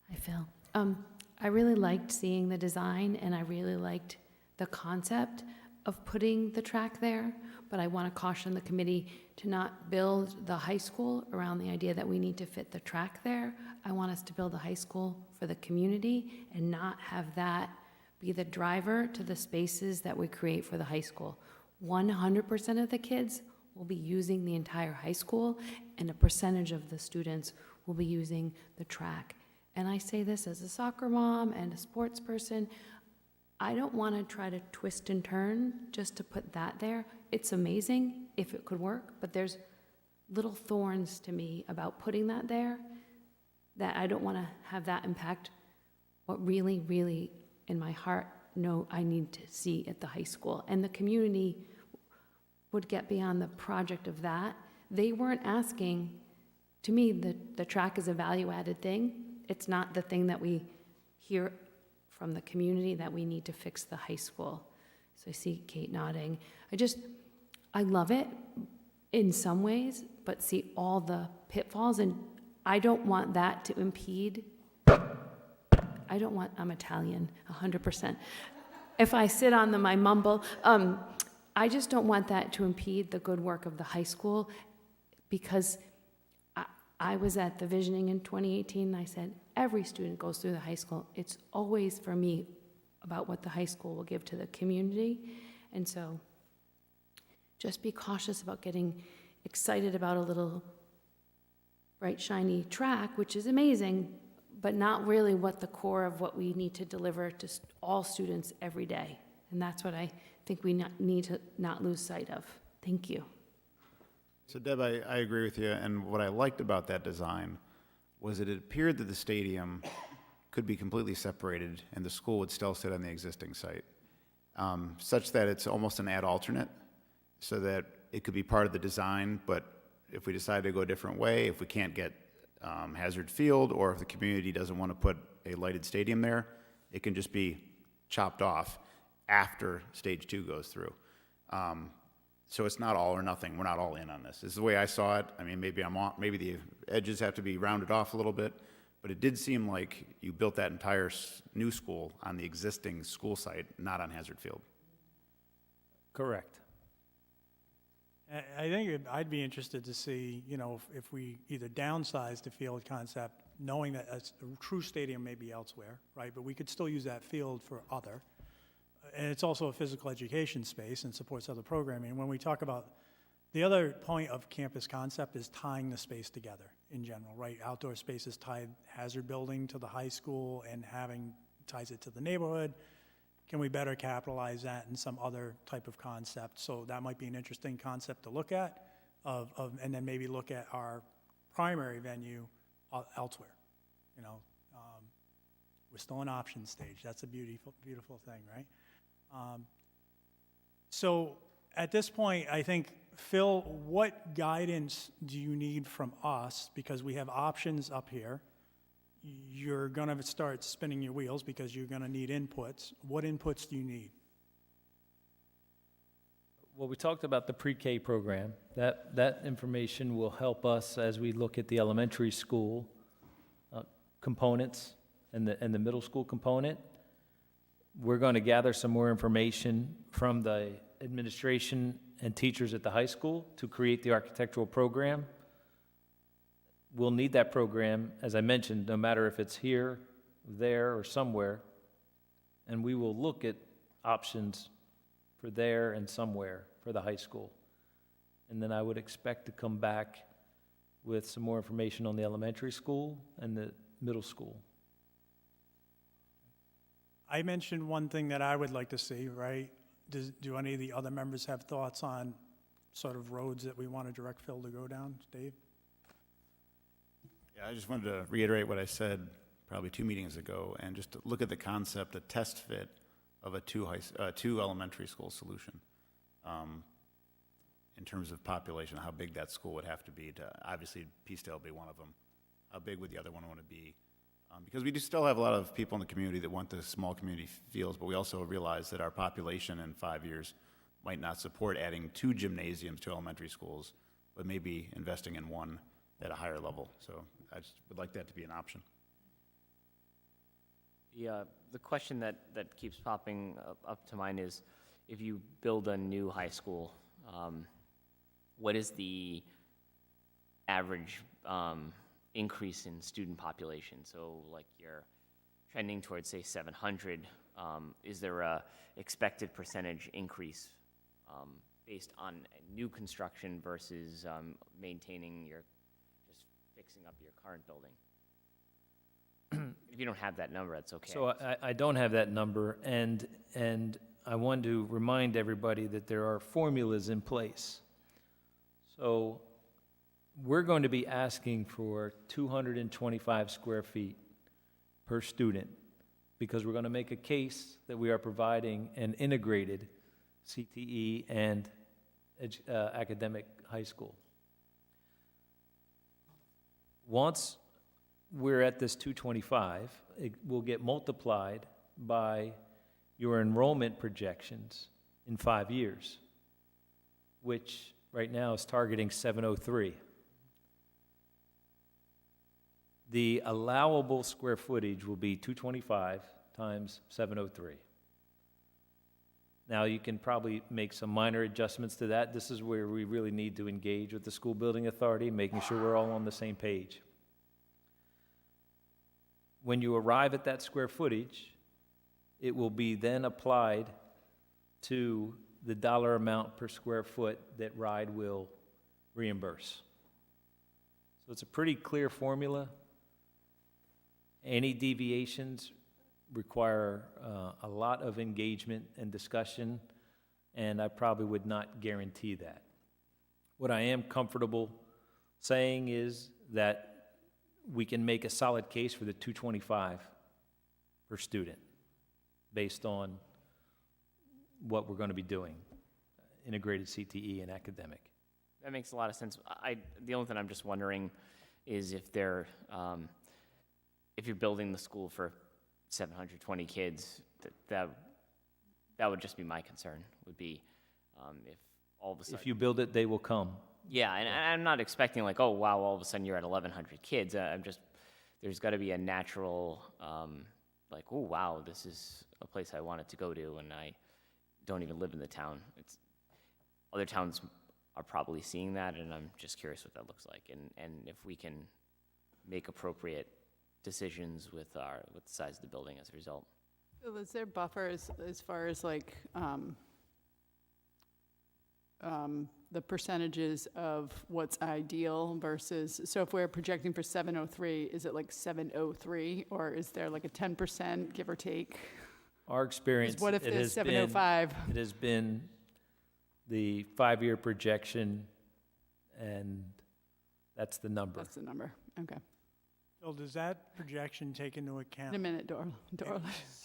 Hi, Phil. I really liked seeing the design, and I really liked the concept of putting the track there, but I want to caution the committee to not build the high school around the idea that we need to fit the track there. I want us to build a high school for the community and not have that be the driver to the spaces that we create for the high school. 100% of the kids will be using the entire high school, and a percentage of the students will be using the track. And I say this as a soccer mom and a sports person. I don't want to try to twist and turn just to put that there. It's amazing if it could work, but there's little thorns to me about putting that there that I don't want to have that impact what really, really in my heart know I need to see at the high school. And the community would get beyond the project of that. They weren't asking, to me, the track is a value-added thing. It's not the thing that we hear from the community that we need to fix the high school. So I see Kate nodding. I love it in some ways, but see all the pitfalls, and I don't want that to impede. I'm Italian, 100%. If I sit on them, I mumble. I just don't want that to impede the good work of the high school, because I was at the visioning in 2018, and I said, every student goes through the high school. It's always, for me, about what the high school will give to the community. And so just be cautious about getting excited about a little bright, shiny track, which is amazing, but not really what the core of what we need to deliver to all students every day. And that's what I think we need to not lose sight of. Thank you. So Deb, I agree with you, and what I liked about that design was that it appeared that the stadium could be completely separated and the school would still sit on the existing site, such that it's almost an ad alternate, so that it could be part of the design, but if we decide to go a different way, if we can't get Hazard Field, or if the community doesn't want to put a lighted stadium there, it can just be chopped off after Stage 2 goes through. So it's not all or nothing. We're not all in on this. This is the way I saw it. I mean, maybe the edges have to be rounded off a little bit, but it did seem like you built that entire new school on the existing school site, not on Hazard Field. Correct. I think I'd be interested to see, if we either downsize the field concept, knowing that a true stadium may be elsewhere, right? But we could still use that field for other. And it's also a physical education space and supports other programming. When we talk about, the other point of campus concept is tying the space together in general, right? Outdoor spaces tied Hazard Building to the high school and ties it to the neighborhood. Can we better capitalize that in some other type of concept? So that might be an interesting concept to look at, and then maybe look at our primary venue elsewhere. We're still in option stage. That's a beautiful, beautiful thing, right? So at this point, I think, Phil, what guidance do you need from us? Because we have options up here. You're going to start spinning your wheels because you're going to need inputs. What inputs do you need? Well, we talked about the pre-K program. That information will help us as we look at the elementary school components and the middle school component. We're going to gather some more information from the administration and teachers at the high school to create the architectural program. We'll need that program, as I mentioned, no matter if it's here, there, or somewhere, and we will look at options for there and somewhere for the high school. And then I would expect to come back with some more information on the elementary school and the middle school. I mentioned one thing that I would like to see, right? Do any of the other members have thoughts on sort of roads that we want to direct Phil to go down? Dave? Yeah, I just wanted to reiterate what I said probably 2 meetings ago, and just to look at the concept, a test fit of a two elementary school solution in terms of population, how big that school would have to be to, obviously, Peacedale would be one of them. How big would the other one want to be? Because we do still have a lot of people in the community that want the small community feels, but we also realize that our population in 5 years might not support adding 2 gymnasiums to elementary schools, but maybe investing in one at a higher level. So I just would like that to be an option. The question that keeps popping up to mind is, if you build a new high school, what is the average increase in student population? So like you're trending towards, say, 700. Is there a expected percentage increase based on new construction versus maintaining just fixing up your current building? If you don't have that number, that's okay. So I don't have that number, and I want to remind everybody that there are formulas in place. So we're going to be asking for 225 square feet per student because we're going to make a case that we are providing an integrated CTE and academic high school. Once we're at this 225, it will get multiplied by your enrollment projections in 5 years, which right now is targeting 703. The allowable square footage will be 225 times 703. Now, you can probably make some minor adjustments to that. This is where we really need to engage with the school building authority, making sure we're all on the same page. When you arrive at that square footage, it will be then applied to the dollar amount per square foot that RIDE will reimburse. So it's a pretty clear formula. Any deviations require a lot of engagement and discussion, and I probably would not guarantee that. What I am comfortable saying is that we can make a solid case for the 225 per student based on what we're going to be doing, integrated CTE and academic. That makes a lot of sense. The only thing I'm just wondering is if if you're building the school for 720 kids, that would just be my concern, would be if all of a sudden... If you build it, they will come. Yeah, and I'm not expecting like, oh, wow, all of a sudden you're at 1,100 kids. There's got to be a natural, like, oh, wow, this is a place I wanted to go to, and I don't even live in the town. Other towns are probably seeing that, and I'm just curious what that looks like, and if we can make appropriate decisions with the size of the building as a result. Phil, is there buffers as far as like the percentages of what's ideal versus, so if we're projecting for 703, is it like 703, or is there like a 10% give or take? Our experience, What if there's 705? It has been the 5-year projection, and that's the number. That's the number, okay. Bill, does that projection take into account In a minute, Dorla.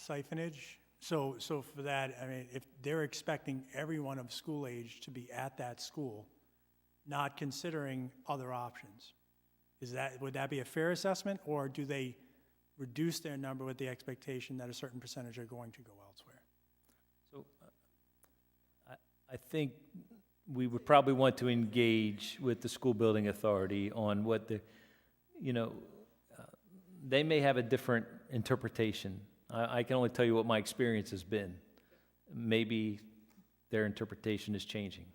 siphonage? So for that, I mean, if they're expecting everyone of school age to be at that school, not considering other options, would that be a fair assessment, or do they reduce their number with the expectation that a certain percentage are going to go elsewhere? So I think we would probably want to engage with the school building authority on what they may have a different interpretation. I can only tell you what my experience has been. Maybe their interpretation is changing.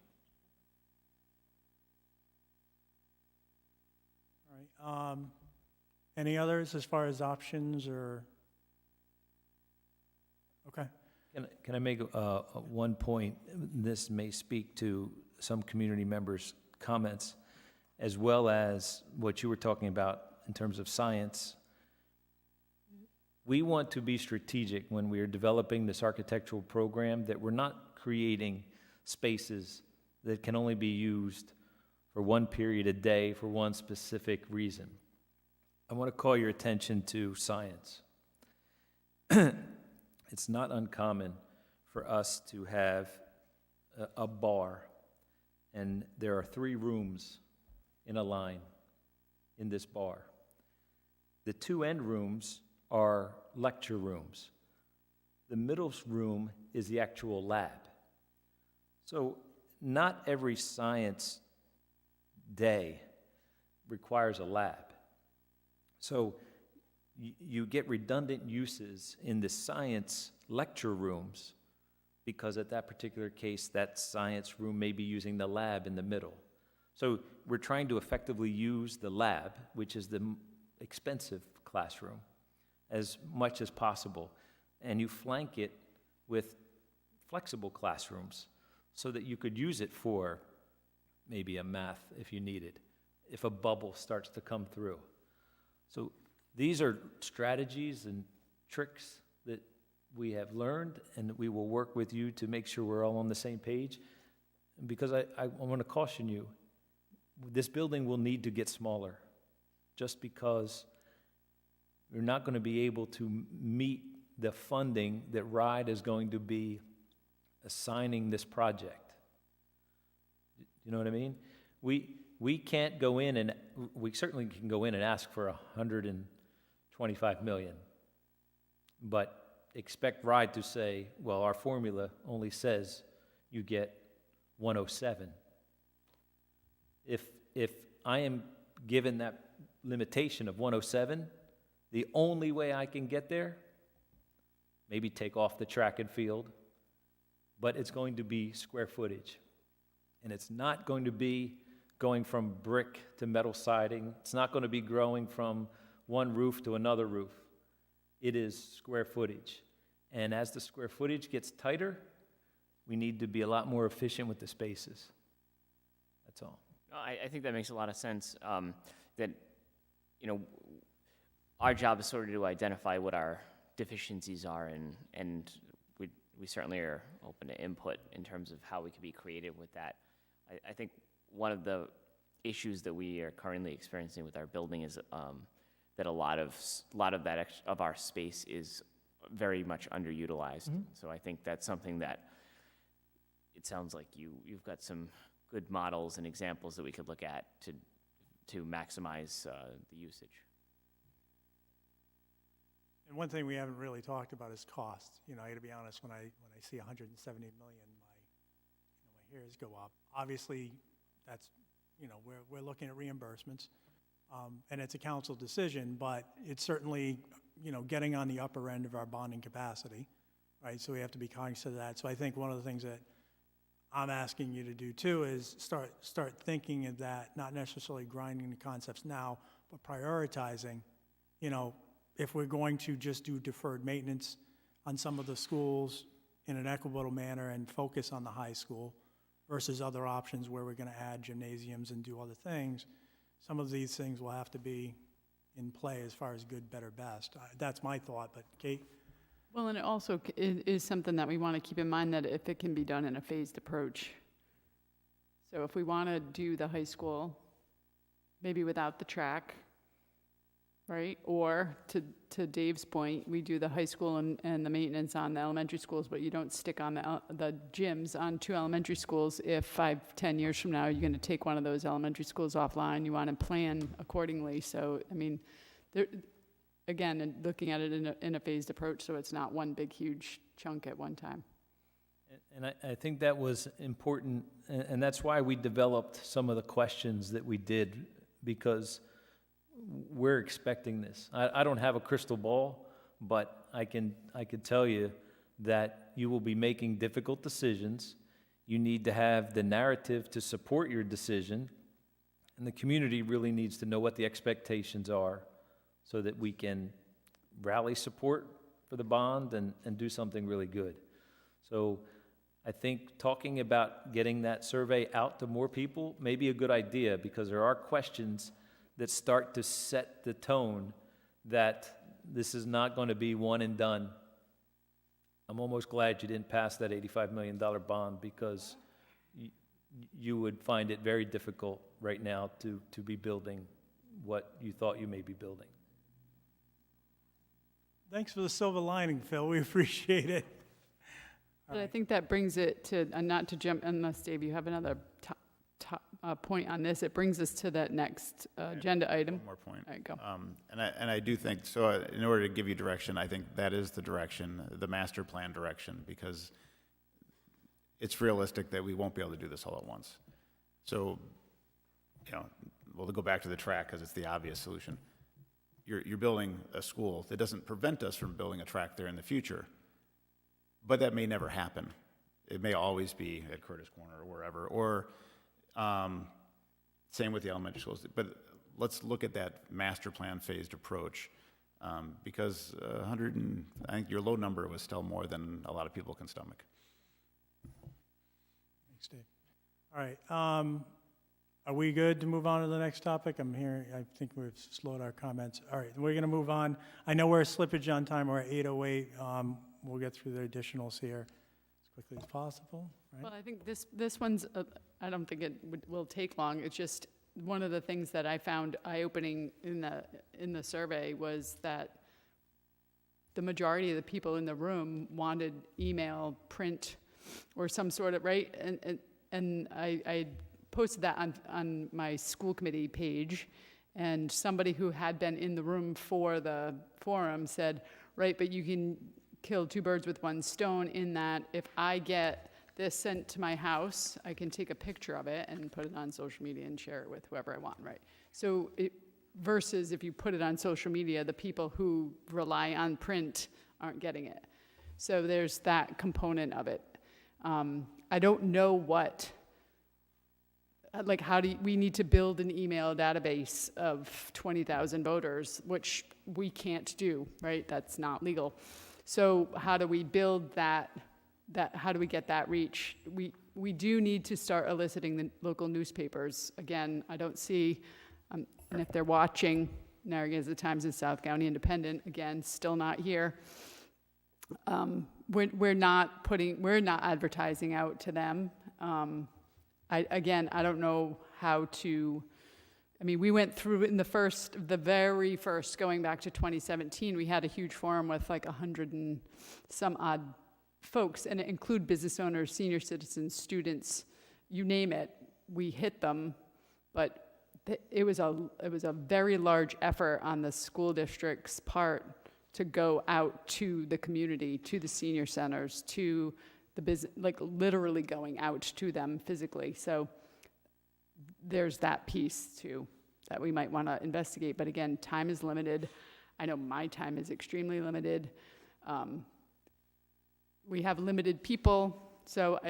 All right. Any others as far as options or? Okay. Can I make one point? This may speak to some community members' comments, as well as what you were talking about in terms of science. We want to be strategic when we are developing this architectural program, that we're not creating spaces that can only be used for one period a day for one specific reason. I want to call your attention to science. It's not uncommon for us to have a bar, and there are 3 rooms in a line in this bar. The 2 end rooms are lecture rooms. The middle room is the actual lab. So not every science day requires a lab. So you get redundant uses in the science lecture rooms, because at that particular case, that science room may be using the lab in the middle. So we're trying to effectively use the lab, which is the expensive classroom, as much as possible. And you flank it with flexible classrooms so that you could use it for maybe a math if you need it, if a bubble starts to come through. So these are strategies and tricks that we have learned, and we will work with you to make sure we're all on the same page. Because I want to caution you, this building will need to get smaller, just because we're not going to be able to meet the funding that RIDE is going to be assigning this project. You know what I mean? We can't go in and, we certainly can go in and ask for $125 million, but expect RIDE to say, well, our formula only says you get 107. If I am given that limitation of 107, the only way I can get there, maybe take off the track and field, but it's going to be square footage. And it's not going to be going from brick to metal siding. It's not going to be growing from one roof to another roof. It is square footage. And as the square footage gets tighter, we need to be a lot more efficient with the spaces. That's all. I think that makes a lot of sense. That, you know, our job is sort of to identify what our deficiencies are, and we certainly are open to input in terms of how we can be creative with that. I think one of the issues that we are currently experiencing with our building is that a lot of our space is very much underutilized. Mm-hmm. So I think that's something that it sounds like you've got some good models and examples that we could look at to maximize the usage. And one thing we haven't really talked about is cost. You know, I got to be honest, when I see 170 million, my hairs go up. Obviously, that's, you know, we're looking at reimbursements, and it's a council decision, but it's certainly, you know, getting on the upper end of our bonding capacity, right? So we have to be cognizant of that. So I think one of the things that I'm asking you to do too is start thinking of that, not necessarily grinding the concepts now, but prioritizing, you know, if we're going to just do deferred maintenance on some of the schools in an equitable manner and focus on the high school versus other options where we're going to add gymnasiums and do other things, some of these things will have to be in play as far as good, better, best. That's my thought, but Kate? Well, and it also is something that we want to keep in mind, that if it can be done in a phased approach. So if we want to do the high school, maybe without the track, right? Or to Dave's point, we do the high school and the maintenance on the elementary schools, but you don't stick on the gyms on 2 elementary schools if 5-10 years from now you're going to take one of those elementary schools offline. You want to plan accordingly. So, I mean, again, and looking at it in a phased approach, so it's not one big, huge chunk at one time. And I think that was important, and that's why we developed some of the questions that we did, because we're expecting this. I don't have a crystal ball, but I can tell you that you will be making difficult decisions. You need to have the narrative to support your decision, and the community really needs to know what the expectations are so that we can rally support for the bond and do something really good. So I think talking about getting that survey out to more people may be a good idea, because there are questions that start to set the tone that this is not going to be one and done. I'm almost glad you didn't pass that $85 million bond, because you would find it very difficult right now to be building what you thought you may be building. Thanks for the silver lining, Phil. We appreciate it. But I think that brings it to, and not to jump, unless, Dave, you have another point on this, it brings us to that next agenda item. One more point. All right, go. And I do think, so in order to give you direction, I think that is the direction, the master plan direction, because it's realistic that we won't be able to do this all at once. So, you know, we'll go back to the track because it's the obvious solution. You're building a school that doesn't prevent us from building a track there in the future, but that may never happen. It may always be at Curtis Corner or wherever, or same with the elementary schools. But let's look at that master plan phased approach, because I think your low number was still more than a lot of people can stomach. Thanks, Dave. All right. Are we good to move on to the next topic? I'm hearing, I think we've slowed our comments. All right, we're going to move on. I know we're a slippage on time. We're at 8:08. We'll get through the additionals here as quickly as possible, right? Well, I think this one's, I don't think it will take long. It's just one of the things that I found eye-opening in the survey was that the majority of the people in the room wanted email, print, or some sort of, right? And I posted that on my school committee page, and somebody who had been in the room for the forum said, right, but you can kill two birds with one stone in that if I get this sent to my house, I can take a picture of it and put it on social media and share it with whoever I want, right? So versus if you put it on social media, the people who rely on print aren't getting it. So there's that component of it. I don't know we need to build an email database of 20,000 voters, which we can't do, right? That's not legal. So how do we build that how do we get that reach? We do need to start eliciting the local newspapers. Again, I don't see, and if they're watching, Narragansett Times and South County Independent, again, still not here. We're not advertising out to them. I don't know how to, we went through in the very first, going back to 2017, we had a huge forum with like 100 and some odd folks, and it include business owners, senior citizens, students, you name it. We hit them, but it was a very large effort on the school district's part to go out to the community, to the senior centers, to the business, like literally going out to them physically. So there's that piece too that we might want to investigate. But again, time is limited. I know my time is extremely limited. We have limited people, so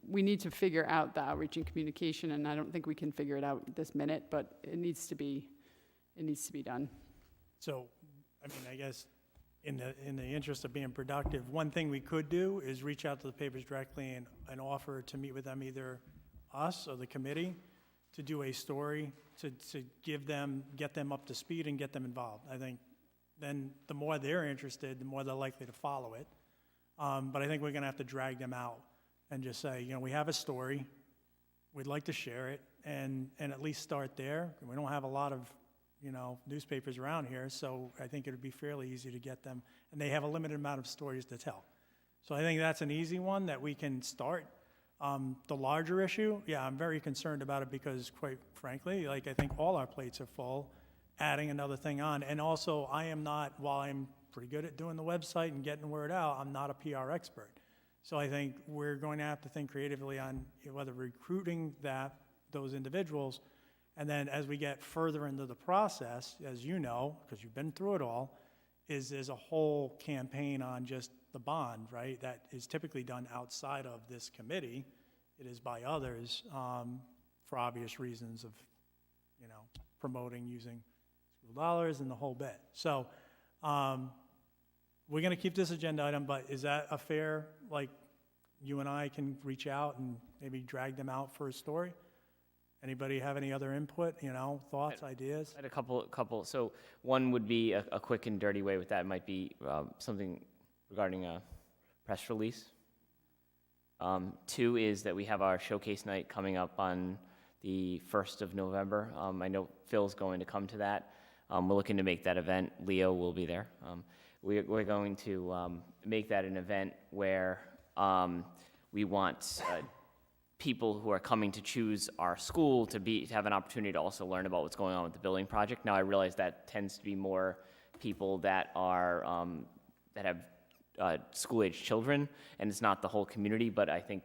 we need to figure out the outreach and communication, and I don't think we can figure it out this minute, but it needs to be done. So, I guess in the interest of being productive, one thing we could do is reach out to the papers directly and offer to meet with them, either us or the committee, to do a story, to get them up to speed and get them involved. I think then the more they're interested, the more they're likely to follow it. But I think we're going to have to drag them out and just say, we have a story, we'd like to share it, and at least start there. We don't have a lot of, newspapers around here, so I think it would be fairly easy to get them, and they have a limited amount of stories to tell. So I think that's an easy one that we can start. The larger issue, I'm very concerned about it because, quite frankly, I think all our plates are full, adding another thing on. And also, while I'm pretty good at doing the website and getting the word out, I'm not a PR expert. So I think we're going to have to think creatively on whether recruiting those individuals, and then as we get further into the process, as you know, because you've been through it all, there's a whole campaign on just the bond, right? That is typically done outside of this committee. It is by others for obvious reasons of, promoting using school dollars and the whole bit. So we're going to keep this agenda item, but is that a fair, you and I can reach out and maybe drag them out for a story? Anybody have any other input, thoughts, ideas? I had a couple. So one would be a quick and dirty way with that might be something regarding a press release. Two is that we have our showcase night coming up on the 1st of November. I know Phil's going to come to that. We're looking to make that event. Leo will be there. We're going to make that an event where we want people who are coming to choose our school to have an opportunity to also learn about what's going on with the building project. Now, I realize that tends to be more people that are that have school-age children, and it's not the whole community, but I think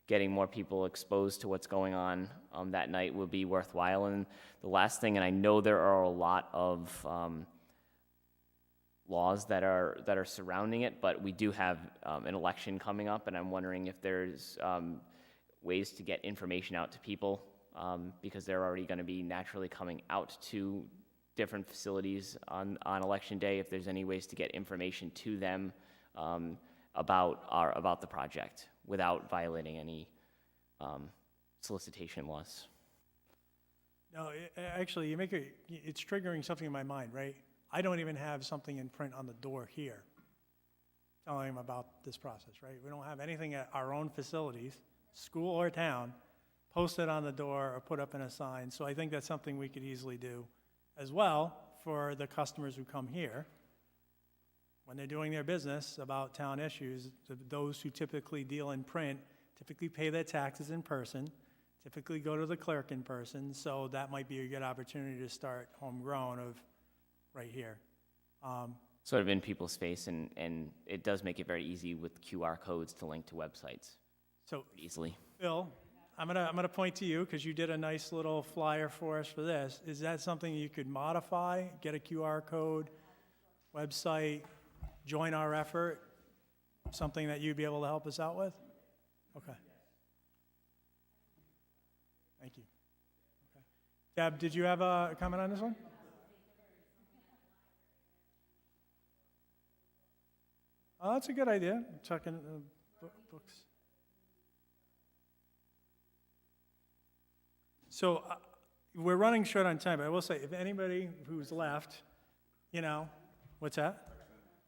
getting more people exposed to what's going on that night would be worthwhile. And the last thing, and I know there are a lot of laws that are surrounding it, but we do have an election coming up, and I'm wondering if there's ways to get information out to people because they're already going to be naturally coming out to different facilities on election day. If there's any ways to get information to them about the project without violating any solicitation laws. No, actually, it's triggering something in my mind, right? I don't even have something in print on the door here telling them about this process, right? We don't have anything at our own facilities, school or town, posted on the door or put up in a sign. So I think that's something we could easily do as well for the customers who come here. when they're doing their business about town issues, those who typically deal in print typically pay their taxes in person, typically go to the clerk in person, so that might be a good opportunity to start homegrown of right here. Sort of in people's face, and it does make it very easy with QR codes to link to websites So, easily. Phil, I'm gonna point to you, because you did a nice little flyer for us for this. Is that something you could modify, get a QR code, website, join our effort? Something that you'd be able to help us out with? Okay. Thank you. Okay. Deb, did you have a comment on this one? Oh, that's a good idea, checking books. So we're running short on time, but I will say, if anybody who's left, you know, what's that?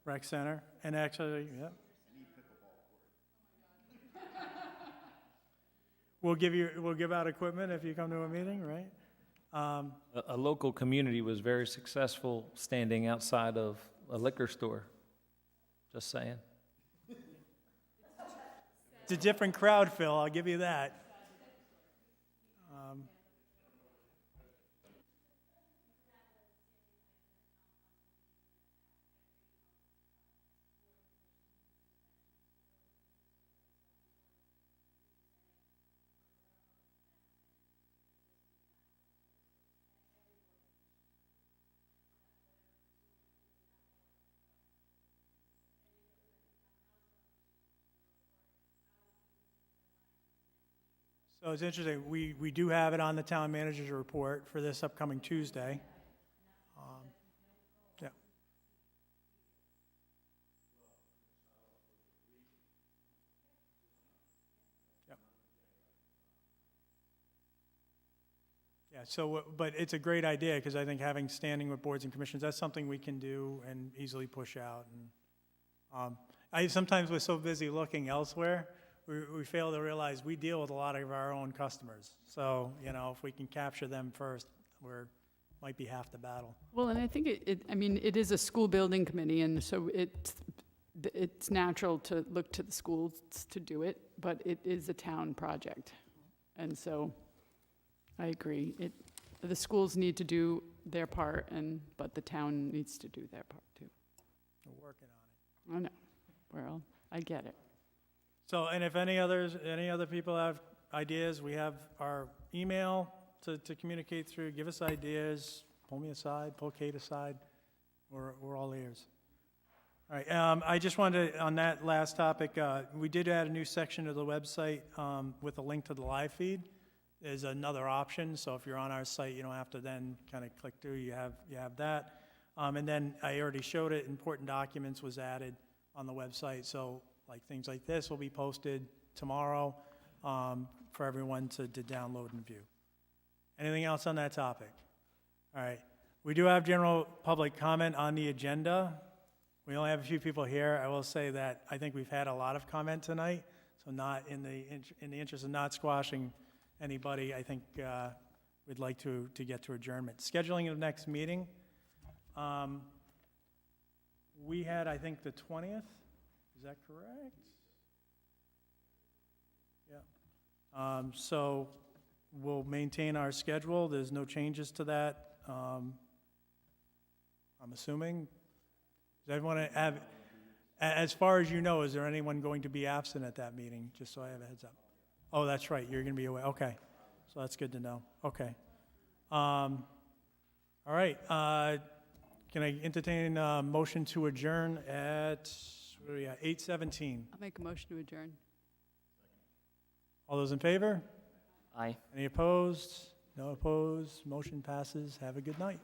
Rec Center, and actually, yeah. We'll give out equipment if you come to a meeting, right? A local community was very successful standing outside of a liquor store. Just saying. It's a different crowd, Phil, I'll give you that. So it's interesting, we do have it on the town manager's report for this upcoming Tuesday. Yeah. Yep. Yeah, so, but it's a great idea, because I think having standing with boards and commissions, that's something we can do and easily push out. And I sometimes we're so busy looking elsewhere, we fail to realize we deal with a lot of our own customers. So, you know, if we can capture them first, might be half the battle. Well, and I think it is a school building committee, and so it's natural to look to the schools to do it, but it is a town project. And so I agree. The schools need to do their part, but the town needs to do their part too. We're working on it. I know. Well, I get it. So, and if any other people have ideas, we have our email to communicate through. Give us ideas, pull me aside, pull Kate aside. We're all ears. All right, I just wanted to, on that last topic, we did add a new section to the website with a link to the live feed. There's another option, so if you're on our site, you don't have to then kind of click through, you have that. And then I already showed it, important documents was added on the website, so like things like this will be posted tomorrow for everyone to download and view. Anything else on that topic? All right. We do have general public comment on the agenda. We only have a few people here. I will say that I think we've had a lot of comment tonight, so not in the interest of not squashing anybody, I think we'd like to get to adjournment. Scheduling of next meeting. We had, I think, the 20th. Is that correct? Yeah. So we'll maintain our schedule. There's no changes to that. I'm assuming. Does everyone have, as far as you know, is there anyone going to be absent at that meeting? Just so I have a heads up. Oh, that's right. You're going to be away. Okay. So that's good to know. Okay. All right. Can I entertain a motion to adjourn at, what are we at, 8:17? I'll make a motion to adjourn. All those in favor? Aye. Any opposed? No opposed. Motion passes. Have a good night.